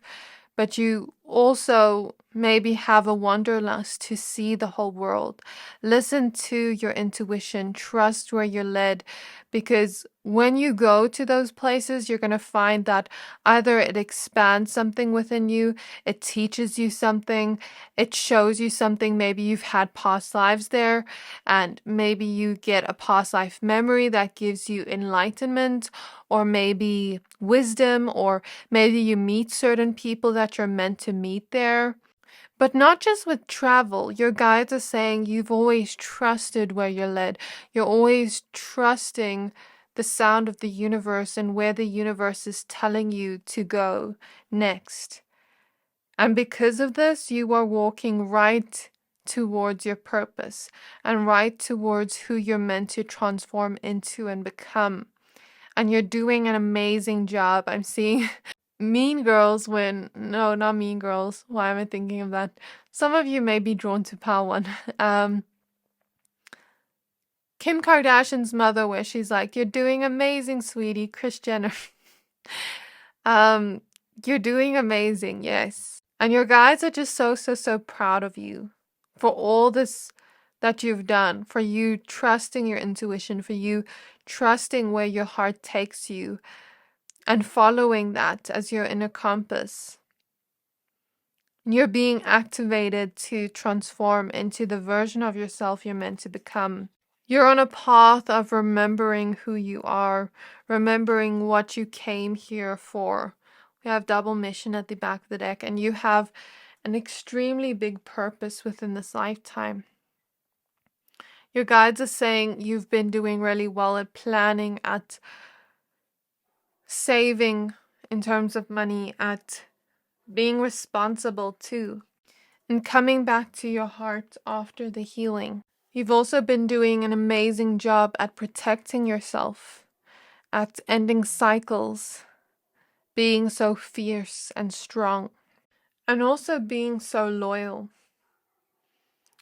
but you also maybe have a wanderlust to see the whole world. Listen to your intuition, trust where you're led, because when you go to those places, you're going to find that either it expands something within you, it teaches you something, it shows you something. Maybe you've had past lives there, and maybe you get a past life memory that gives you enlightenment, or maybe wisdom, or maybe you meet certain people that you're meant to meet there. But not just with travel. Your guides are saying you've always trusted where you're led. You're always trusting the sound of the universe and where the universe is telling you to go next. And because of this, you are walking right towards your purpose and right towards who you're meant to transform into and become. And you're doing an amazing job. I'm seeing Mean Girls when, no, not Mean Girls. Why am I thinking of that? Some of you may be drawn to Pal One. Kim Kardashian's mother, where she's like, "You're doing amazing, sweetie." Kris Jenner. You're doing amazing, yes. And your guides are just so proud of you for all this that you've done, for you trusting your intuition, for you trusting where your heart takes you, and following that as your inner compass. You're being activated to transform into the version of yourself you're meant to become. You're on a path of remembering who you are, remembering what you came here for. We have double mission at the back of the deck, and you have an extremely big purpose within this lifetime. Your guides are saying you've been doing really well at planning, at saving in terms of money, at being responsible too, and coming back to your heart after the healing. You've also been doing an amazing job at protecting yourself, at ending cycles, being so fierce and strong, and also being so loyal.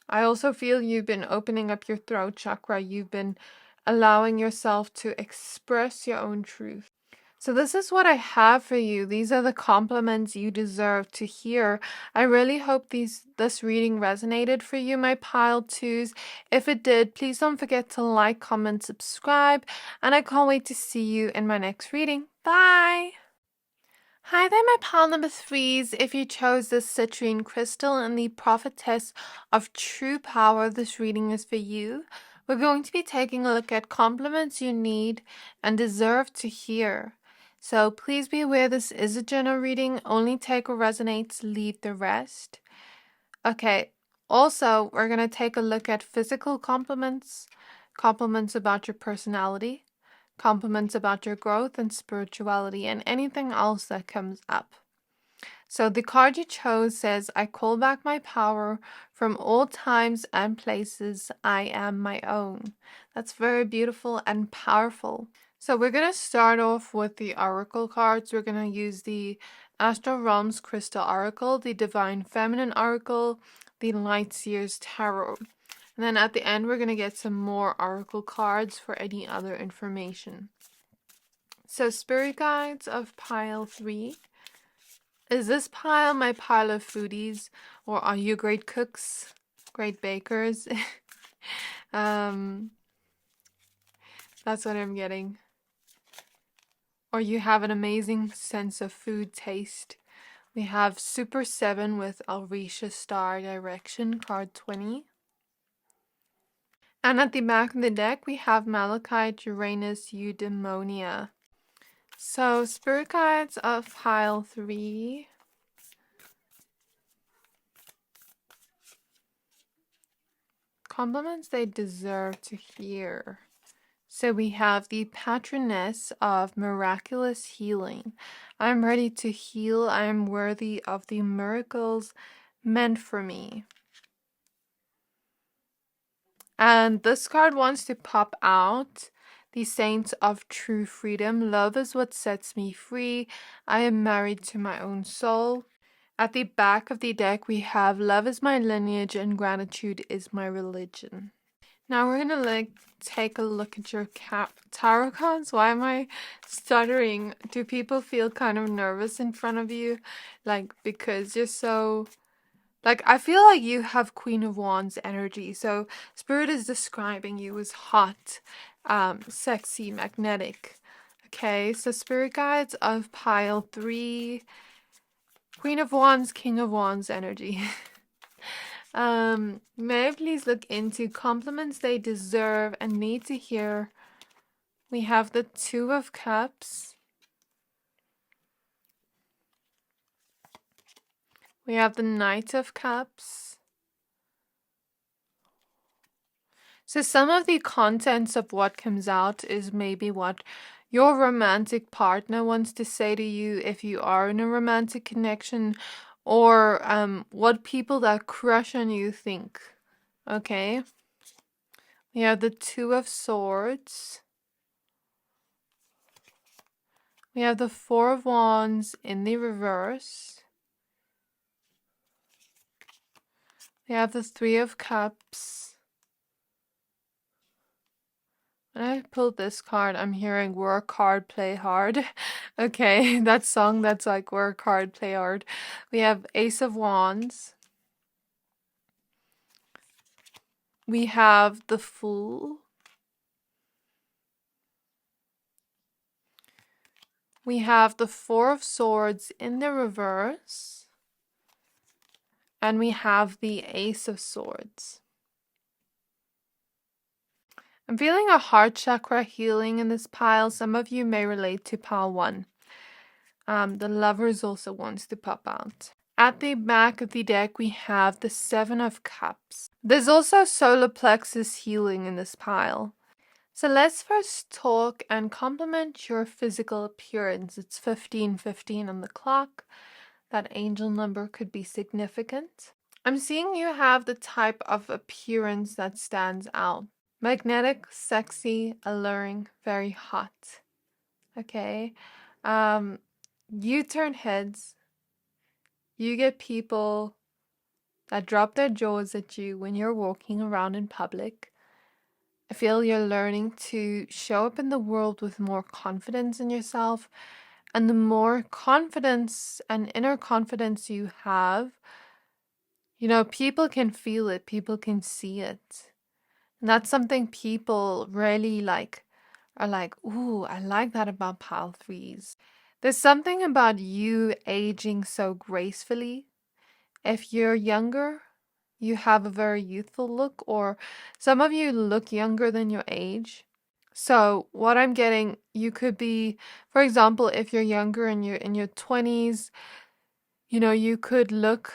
I also feel you've been opening up your throat chakra. You've been allowing yourself to express your own truth. So this is what I have for you. These are the compliments you deserve to hear. I really hope this reading resonated for you, my pile twos. If it did, please don't forget to like, comment, subscribe, and I can't wait to see you in my next reading. Bye! Hi there, my pile number threes. If you chose this citrine crystal and the prophetess of true power, this reading is for you. We're going to be taking a look at compliments you need and deserve to hear. So please be aware this is a general reading. Only take what resonates, leave the rest. Okay, also we're going to take a look at physical compliments, compliments about your personality, compliments about your growth and spirituality, and anything else that comes up. So the card you chose says, "I call back my power from all times and places. I am my own." That's very beautiful and powerful. So we're going to start off with the oracle cards. We're going to use the Astral Realms Crystal Oracle, the Divine Feminine Oracle, the Light Seers Tarot. And then at the end, we're going to get some more oracle cards for any other information. So spirit guides of pile 3. Is this pile my pile of foodies? Or are you great cooks? Great bakers? That's what I'm getting. Or you have an amazing sense of food taste. We have Super 7 with Alrisha Star Direction, card 20. And at the back of the deck, we have Malachite, Uranus, Eudaimonia. So, spirit guides of pile 3. Compliments they deserve to hear. So we have the Patroness of Miraculous Healing. I'm ready to heal. I am worthy of the miracles meant for me. And this card wants to pop out. The Saints of True Freedom. Love is what sets me free. I am married to my own soul. At the back of the deck, we have Love is my lineage and gratitude is my religion. Now we're gonna like take a look at your tarot cards. Why am I stuttering? Do people feel kind of nervous in front of you? Like because you're so like I feel like you have Queen of Wands energy. So Spirit is describing you as hot, sexy, magnetic. Okay, so Spirit Guides of pile 3, Queen of Wands, King of Wands energy. May I please look into compliments they deserve and need to hear. We have the Two of Cups. We have the Knight of Cups. So some of the contents of what comes out is maybe what your romantic partner wants to say to you if you are in a romantic connection, or what people that crush on you think. Okay. We have the Two of Swords. We have the Four of Wands in the reverse. We have the Three of Cups. When I pulled this card, I'm hearing work hard, play hard. Okay, that song that's like work hard, play hard. We have Ace of Wands. We have the Fool. We have the Four of Swords in the reverse. And we have the Ace of Swords. I'm feeling a heart chakra healing in this pile. Some of you may relate to pile 1. The Lovers also wants to pop out. At the back of the deck, we have the Seven of Cups. There's also solar plexus healing in this pile. So let's first talk and compliment your physical appearance. It's 15:15 on the clock. That angel number could be significant. I'm seeing you have the type of appearance that stands out. Magnetic, sexy, alluring, very hot. Okay. You turn heads. You get people that drop their jaws at you when you're walking around in public. I feel you're learning to show up in the world with more confidence in yourself. And the more confidence and inner confidence you have, people can feel it, people can see it. And that's something people really are like, ooh, I like that about pile 3s. There's something about you aging so gracefully. If you're younger, you have a very youthful look, or some of you look younger than your age. So what I'm getting, you could be, for example, if you're younger and you're in your 20s, you could look,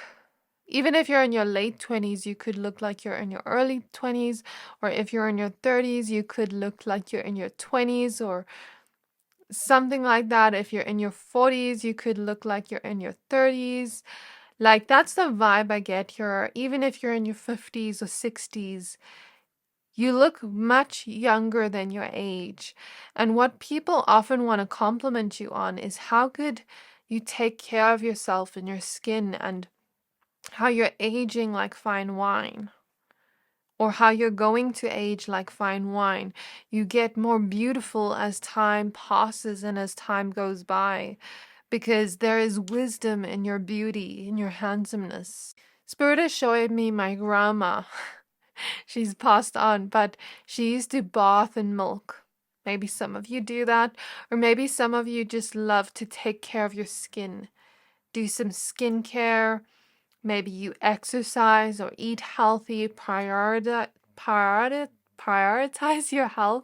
even if you're in your late 20s, you could look like you're in your early 20s, or if you're in your 30s, you could look like you're in your 20s, or something like that. If you're in your 40s, you could look like you're in your 30s. Like, that's the vibe I get here. Even if you're in your 50s or 60s, you look much younger than your age. And what people often want to compliment you on is how good you take care of yourself and your skin, and how you're aging like fine wine, or how you're going to age like fine wine. You get more beautiful as time passes and as time goes by, because there is wisdom in your beauty, in your handsomeness. Spirit is showing me my grandma. She's passed on, but she used to bath in milk. Maybe some of you do that, or maybe some of you just love to take care of your skin. Do some skincare. Maybe you exercise or eat healthy, prioritize your health.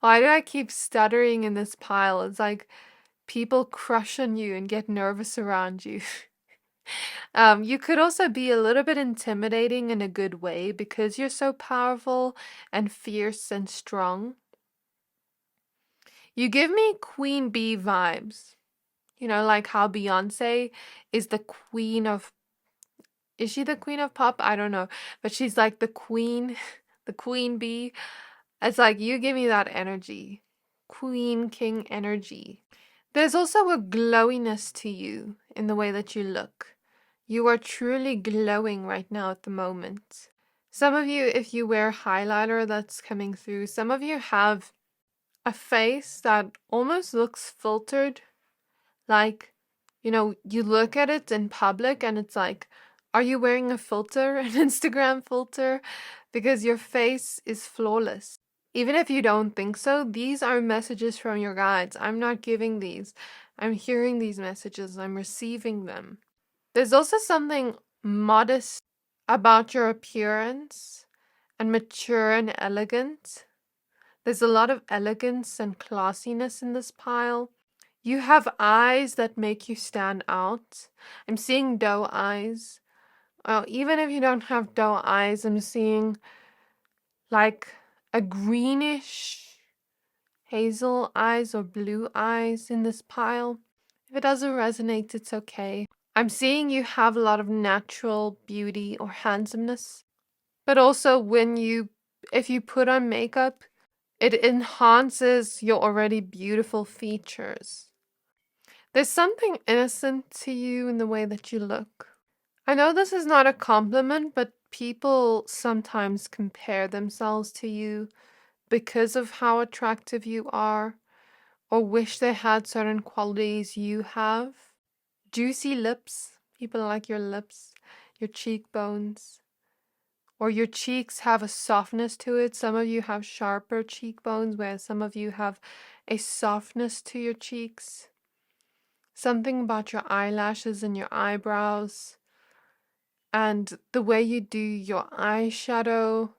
Why do I keep stuttering in this pile? It's like people crush on you and get nervous around you. You could also be a little bit intimidating in a good way because you're so powerful and fierce and strong. You give me Queen Bee vibes. Like how Beyonce is the queen of... Is she the queen of pop? I don't know. But she's like the queen, the queen bee. It's like you give me that energy. Queen, king energy. There's also a glowiness to you in the way that you look. You are truly glowing right now at the moment. Some of you, if you wear highlighter, that's coming through. Some of you have a face that almost looks filtered. Like, you look at it in public and it's like, are you wearing a filter, an Instagram filter? Because your face is flawless. Even if you don't think so, these are messages from your guides. I'm not giving these. I'm hearing these messages. I'm receiving them. There's also something modest about your appearance and mature and elegant. There's a lot of elegance and classiness in this pile. You have eyes that make you stand out. I'm seeing doe eyes. Even if you don't have doe eyes, I'm seeing like a greenish hazel eyes or blue eyes in this pile. If it doesn't resonate, it's okay. I'm seeing you have a lot of natural beauty or handsomeness. But also if you put on makeup, it enhances your already beautiful features. There's something innocent to you in the way that you look. I know this is not a compliment, but people sometimes compare themselves to you because of how attractive you are, or wish they had certain qualities you have. Juicy lips. People like your lips, your cheekbones, or your cheeks have a softness to it. Some of you have sharper cheekbones, whereas some of you have a softness to your cheeks. Something about your eyelashes and your eyebrows, and the way you do your eyeshadow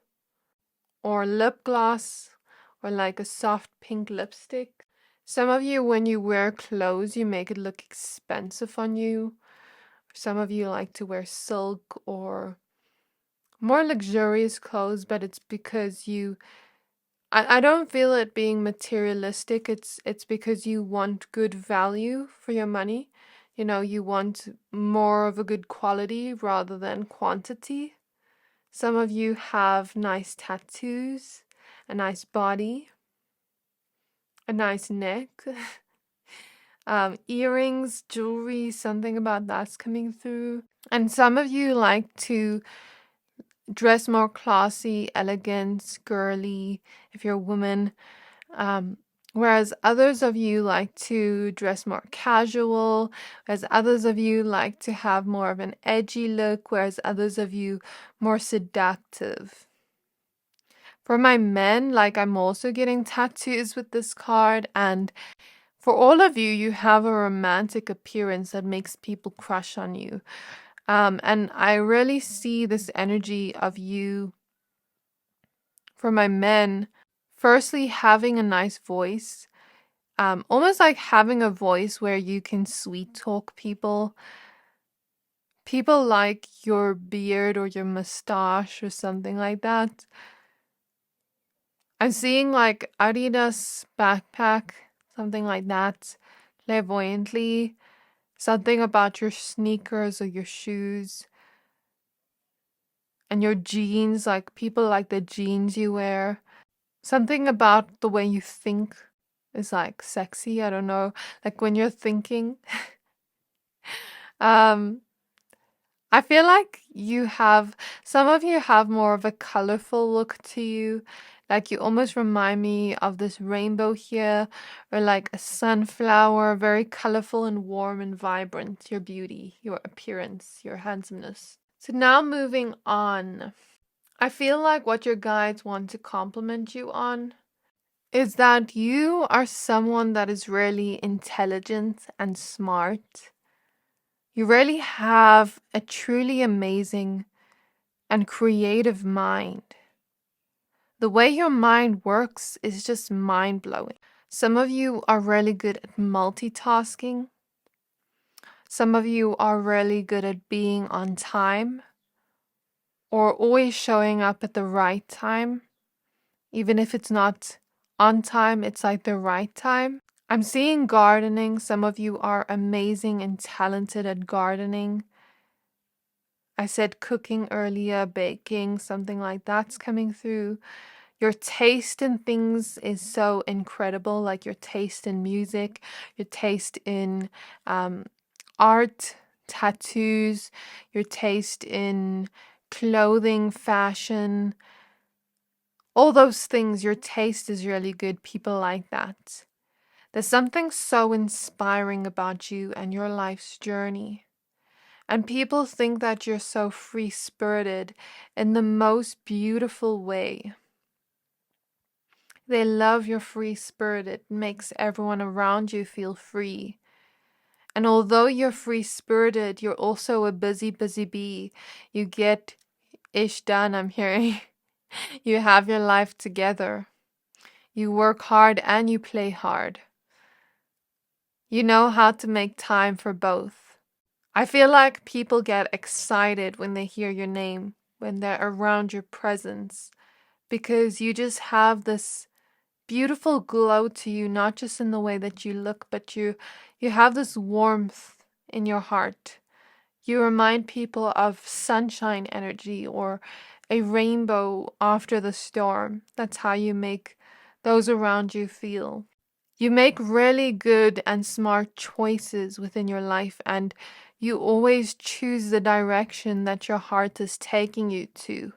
or lip gloss, or like a soft pink lipstick. Some of you, when you wear clothes, you make it look expensive on you. Some of you like to wear silk or more luxurious clothes, but it's because I don't feel it being materialistic. It's because you want good value for your money. You want more of a good quality rather than quantity. Some of you have nice tattoos, a nice body, a nice neck, earrings, jewelry, something about that's coming through. And some of you like to dress more classy, elegant, girly, if you're a woman. Whereas others of you like to dress more casual, whereas others of you like to have more of an edgy look, whereas others of you more seductive. For my men, like I'm also getting tattoos with this card, and for all of you, you have a romantic appearance that makes people crush on you. And I really see this energy of you, for my men, firstly having a nice voice, almost like having a voice where you can sweet talk people. People like your beard or your mustache or something like that. I'm seeing like Adidas backpack, something like that, clairvoyantly. Something about your sneakers or your shoes. And your jeans, like people like the jeans you wear. Something about the way you think is like sexy. I don't know. Like when you're thinking. um I feel like some of you have more of a colorful look to you. Like you almost remind me of this rainbow here, or like a sunflower, very colorful and warm and vibrant. Your beauty, your appearance, your handsomeness. So now moving on. I feel like what your guides want to compliment you on is that you are someone that is really intelligent and smart. You really have a truly amazing and creative mind. The way your mind works is just mind blowing. Some of you are really good at multitasking. Some of you are really good at being on time or always showing up at the right time. Even if it's not on time, it's like the right time. I'm seeing gardening. Some of you are amazing and talented at gardening. I said cooking earlier, baking, something like that's coming through. Your taste in things is so incredible, like your taste in music, your taste in art, tattoos, your taste in clothing, fashion, all those things. Your taste is really good. People like that. There's something so inspiring about you and your life's journey. And people think that you're so free spirited in the most beautiful way. They love your free spirit. It makes everyone around you feel free. And although you're free spirited, you're also a busy, busy bee. You get ish done, I'm hearing. You have your life together. You work hard and you play hard. You know how to make time for both. I feel like people get excited when they hear your name, when they're around your presence, because you just have this beautiful glow to you, not just in the way that you look, but you have this warmth in your heart. You remind people of sunshine energy or a rainbow after the storm. That's how you make those around you feel. You make really good and smart choices within your life, and you always choose the direction that your heart is taking you to.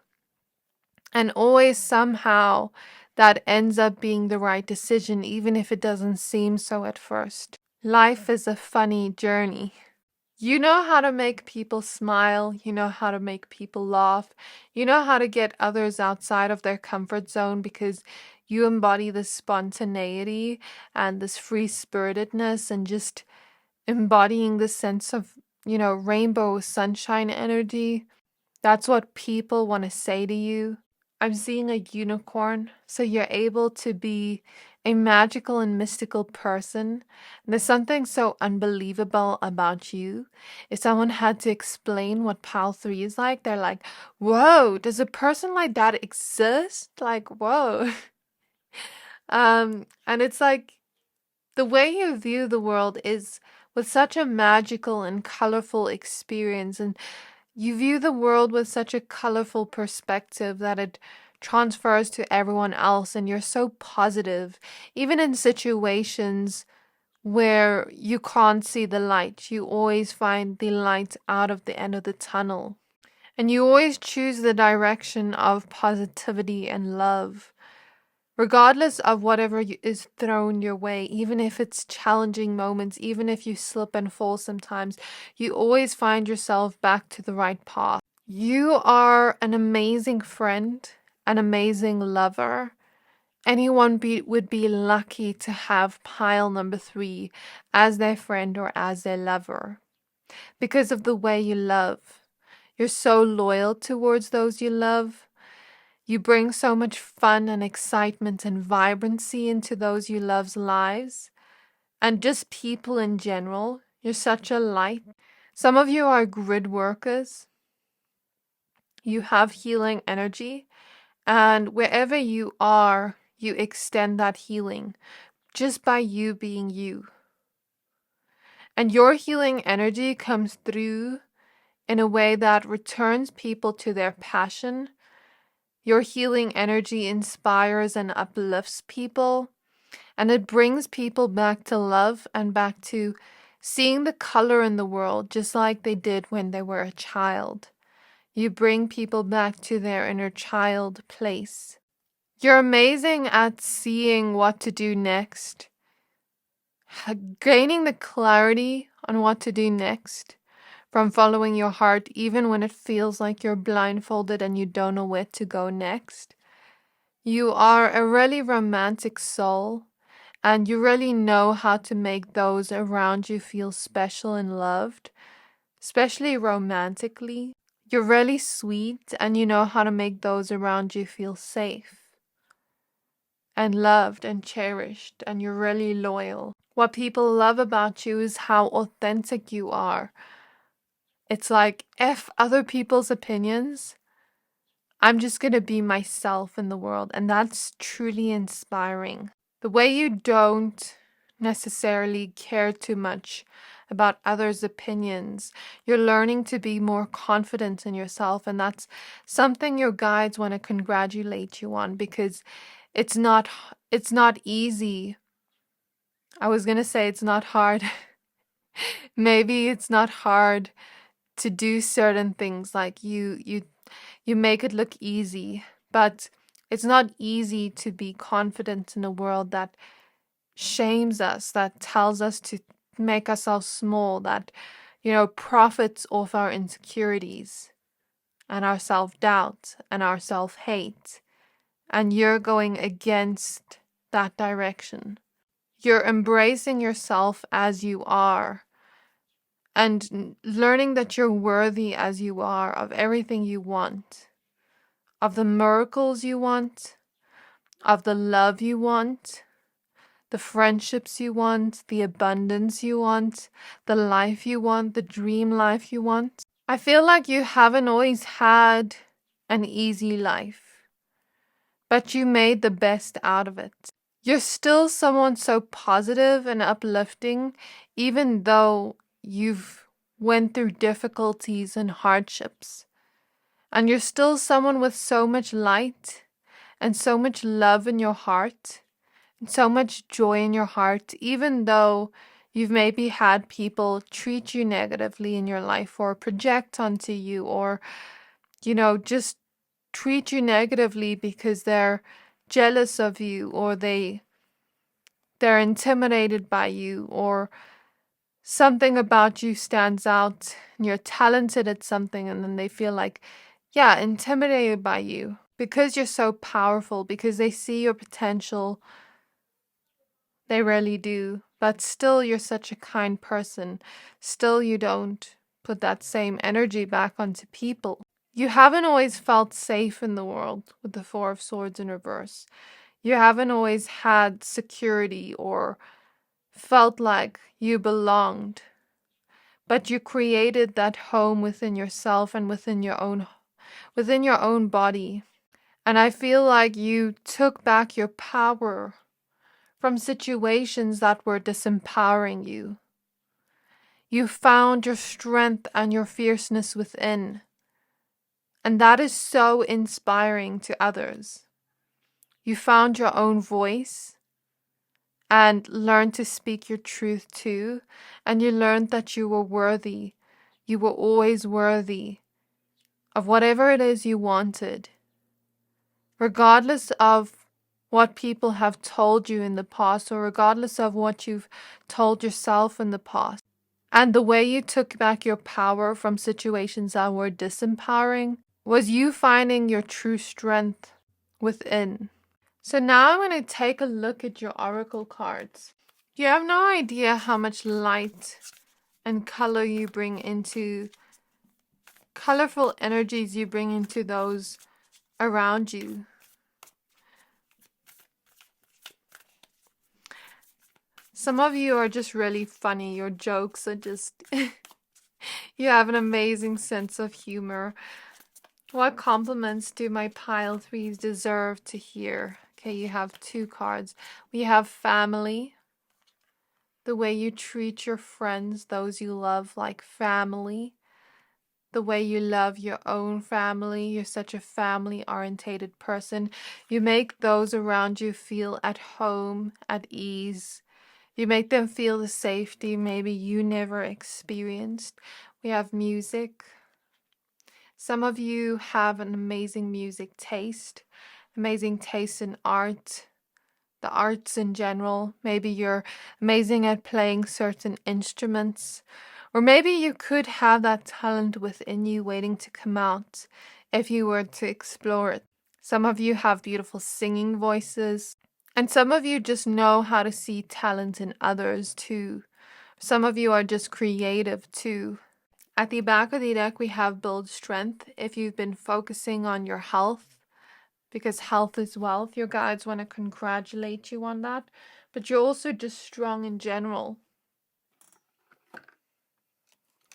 And always somehow that ends up being the right decision, even if it doesn't seem so at first. Life is a funny journey. You know how to make people smile, you know how to make people laugh, you know how to get others outside of their comfort zone because you embody this spontaneity and this free spiritedness and just embodying this sense of, rainbow sunshine energy. That's what people want to say to you. I'm seeing a unicorn, so you're able to be a magical and mystical person. And there's something so unbelievable about you. If someone had to explain what Pile 3 is like, they're like, whoa, does a person like that exist? Like, whoa. And it's like the way you view the world is with such a magical and colorful experience, and you view the world with such a colorful perspective that it transfers to everyone else, and you're so positive, even in situations where you can't see the light. You always find the light out of the end of the tunnel, and you always choose the direction of positivity and love. Regardless of whatever is thrown your way, even if it's challenging moments, even if you slip and fall sometimes, you always find yourself back to the right path. You are an amazing friend, an amazing lover. Anyone would be lucky to have pile number 3 as their friend or as their lover because of the way you love. You're so loyal towards those you love. You bring so much fun and excitement and vibrancy into those you love's lives, and just people in general. You're such a light. Some of you are grid workers. You have healing energy, and wherever you are, you extend that healing just by you being you. And your healing energy comes through in a way that returns people to their passion. Your healing energy inspires and uplifts people, and it brings people back to love and back to seeing the color in the world just like they did when they were a child. You bring people back to their inner child place. You're amazing at seeing what to do next, gaining the clarity on what to do next from following your heart, even when it feels like you're blindfolded and you don't know where to go next. You are a really romantic soul, and you really know how to make those around you feel special and loved, especially romantically. You're really sweet, and you know how to make those around you feel safe and loved and cherished, and you're really loyal. What people love about you is how authentic you are. It's like, F other people's opinions, I'm just going to be myself in the world, and that's truly inspiring. The way you don't necessarily care too much about others' opinions, you're learning to be more confident in yourself, and that's something your guides want to congratulate you on, because it's not easy. I was going to say it's not hard. Maybe it's not hard to do certain things, like you you make it look easy, but it's not easy to be confident in a world that shames us, that tells us to make ourselves small, that, profits off our insecurities and our self-doubt and our self-hate. And you're going against that direction. You're embracing yourself as you are and learning that you're worthy as you are of everything you want, of the miracles you want, of the love you want, the friendships you want, the abundance you want, the life you want, the dream life you want. I feel like you haven't always had an easy life, but you made the best out of it. You're still someone so positive and uplifting, even though you've went through difficulties and hardships. And you're still someone with so much light and so much love in your heart and so much joy in your heart, even though you've maybe had people treat you negatively in your life or project onto you or, just treat you negatively because they're jealous of you or they're intimidated by you or something about you stands out and you're talented at something and then they feel like, intimidated by you because you're so powerful, because they see your potential. They really do. But still, you're such a kind person. Still, you don't put that same energy back onto people. You haven't always felt safe in the world with the Four of Swords in reverse. You haven't always had security or felt like you belonged. But you created that home within yourself and within your own body. And I feel like you took back your power from situations that were disempowering you. You found your strength and your fierceness within. And that is so inspiring to others. You found your own voice and learned to speak your truth too. And you learned that you were worthy. You were always worthy of whatever it is you wanted. Regardless of what people have told you in the past or regardless of what you've told yourself in the past. And the way you took back your power from situations that were disempowering was you finding your true strength within. So now I'm going to take a look at your oracle cards. You have no idea how much light and color you bring into, colorful energies you bring into those around you. Some of you are just really funny. Your jokes are just... You have an amazing sense of humor. What compliments do my pile threes deserve to hear? Okay, you have two cards. We have family. The way you treat your friends, those you love, like family. The way you love your own family. You're such a family-orientated person. You make those around you feel at home, at ease. You make them feel the safety maybe you never experienced. We have music. Some of you have an amazing music taste, amazing taste in art, the arts in general. Maybe you're amazing at playing certain instruments, or maybe you could have that talent within you waiting to come out if you were to explore it. Some of you have beautiful singing voices. And some of you just know how to see talent in others too. Some of you are just creative too. At the back of the deck, we have build strength. If you've been focusing on your health, because health is wealth, your guides want to congratulate you on that. But you're also just strong in general.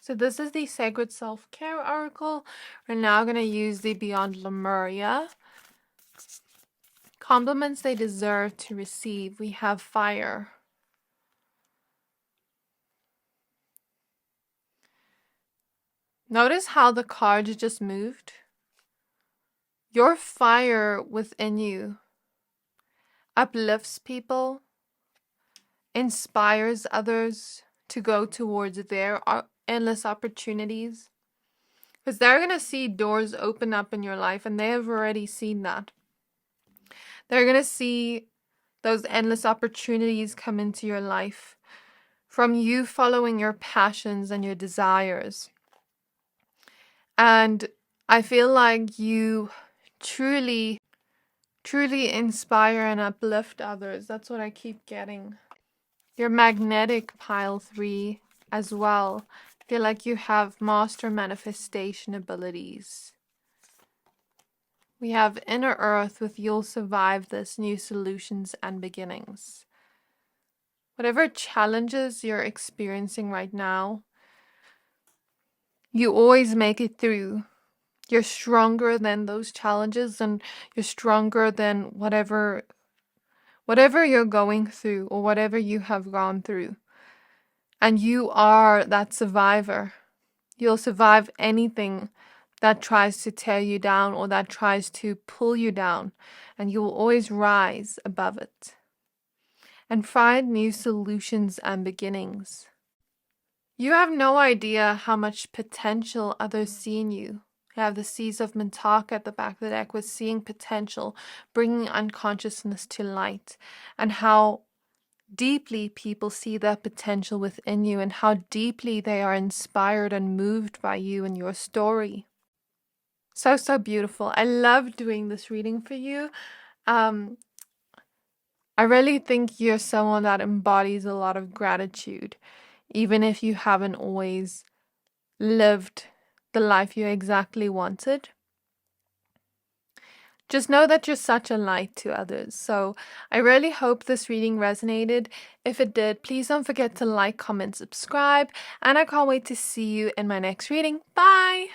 So this is the Sacred Self-Care Oracle. We're now going to use the Beyond Lemuria. Compliments they deserve to receive. We have fire. Notice how the cards just moved. Your fire within you uplifts people, inspires others to go towards their endless opportunities. Because they're going to see doors open up in your life, and they have already seen that. They're going to see those endless opportunities come into your life from you following your passions and your desires. And I feel like you truly inspire and uplift others. That's what I keep getting. You're magnetic, pile 3, as well. I feel like you have master manifestation abilities. We have inner earth with you'll survive this, new solutions and beginnings. Whatever challenges you're experiencing right now, you always make it through. You're stronger than those challenges, and you're stronger than whatever you're going through or whatever you have gone through. And you are that survivor. You'll survive anything that tries to tear you down or that tries to pull you down, and you will always rise above it and find new solutions and beginnings. You have no idea how much potential others see in you. You have the Seas of Mintak at the back of the deck with seeing potential, bringing unconsciousness to light, and how deeply people see that potential within you and how deeply they are inspired and moved by you and your story. So beautiful. I love doing this reading for you. I really think you're someone that embodies a lot of gratitude, even if you haven't always lived the life you exactly wanted. Just know that you're such a light to others. So I really hope this reading resonated. If it did, please don't forget to like, comment, subscribe, and I can't wait to see you in my next reading. Bye!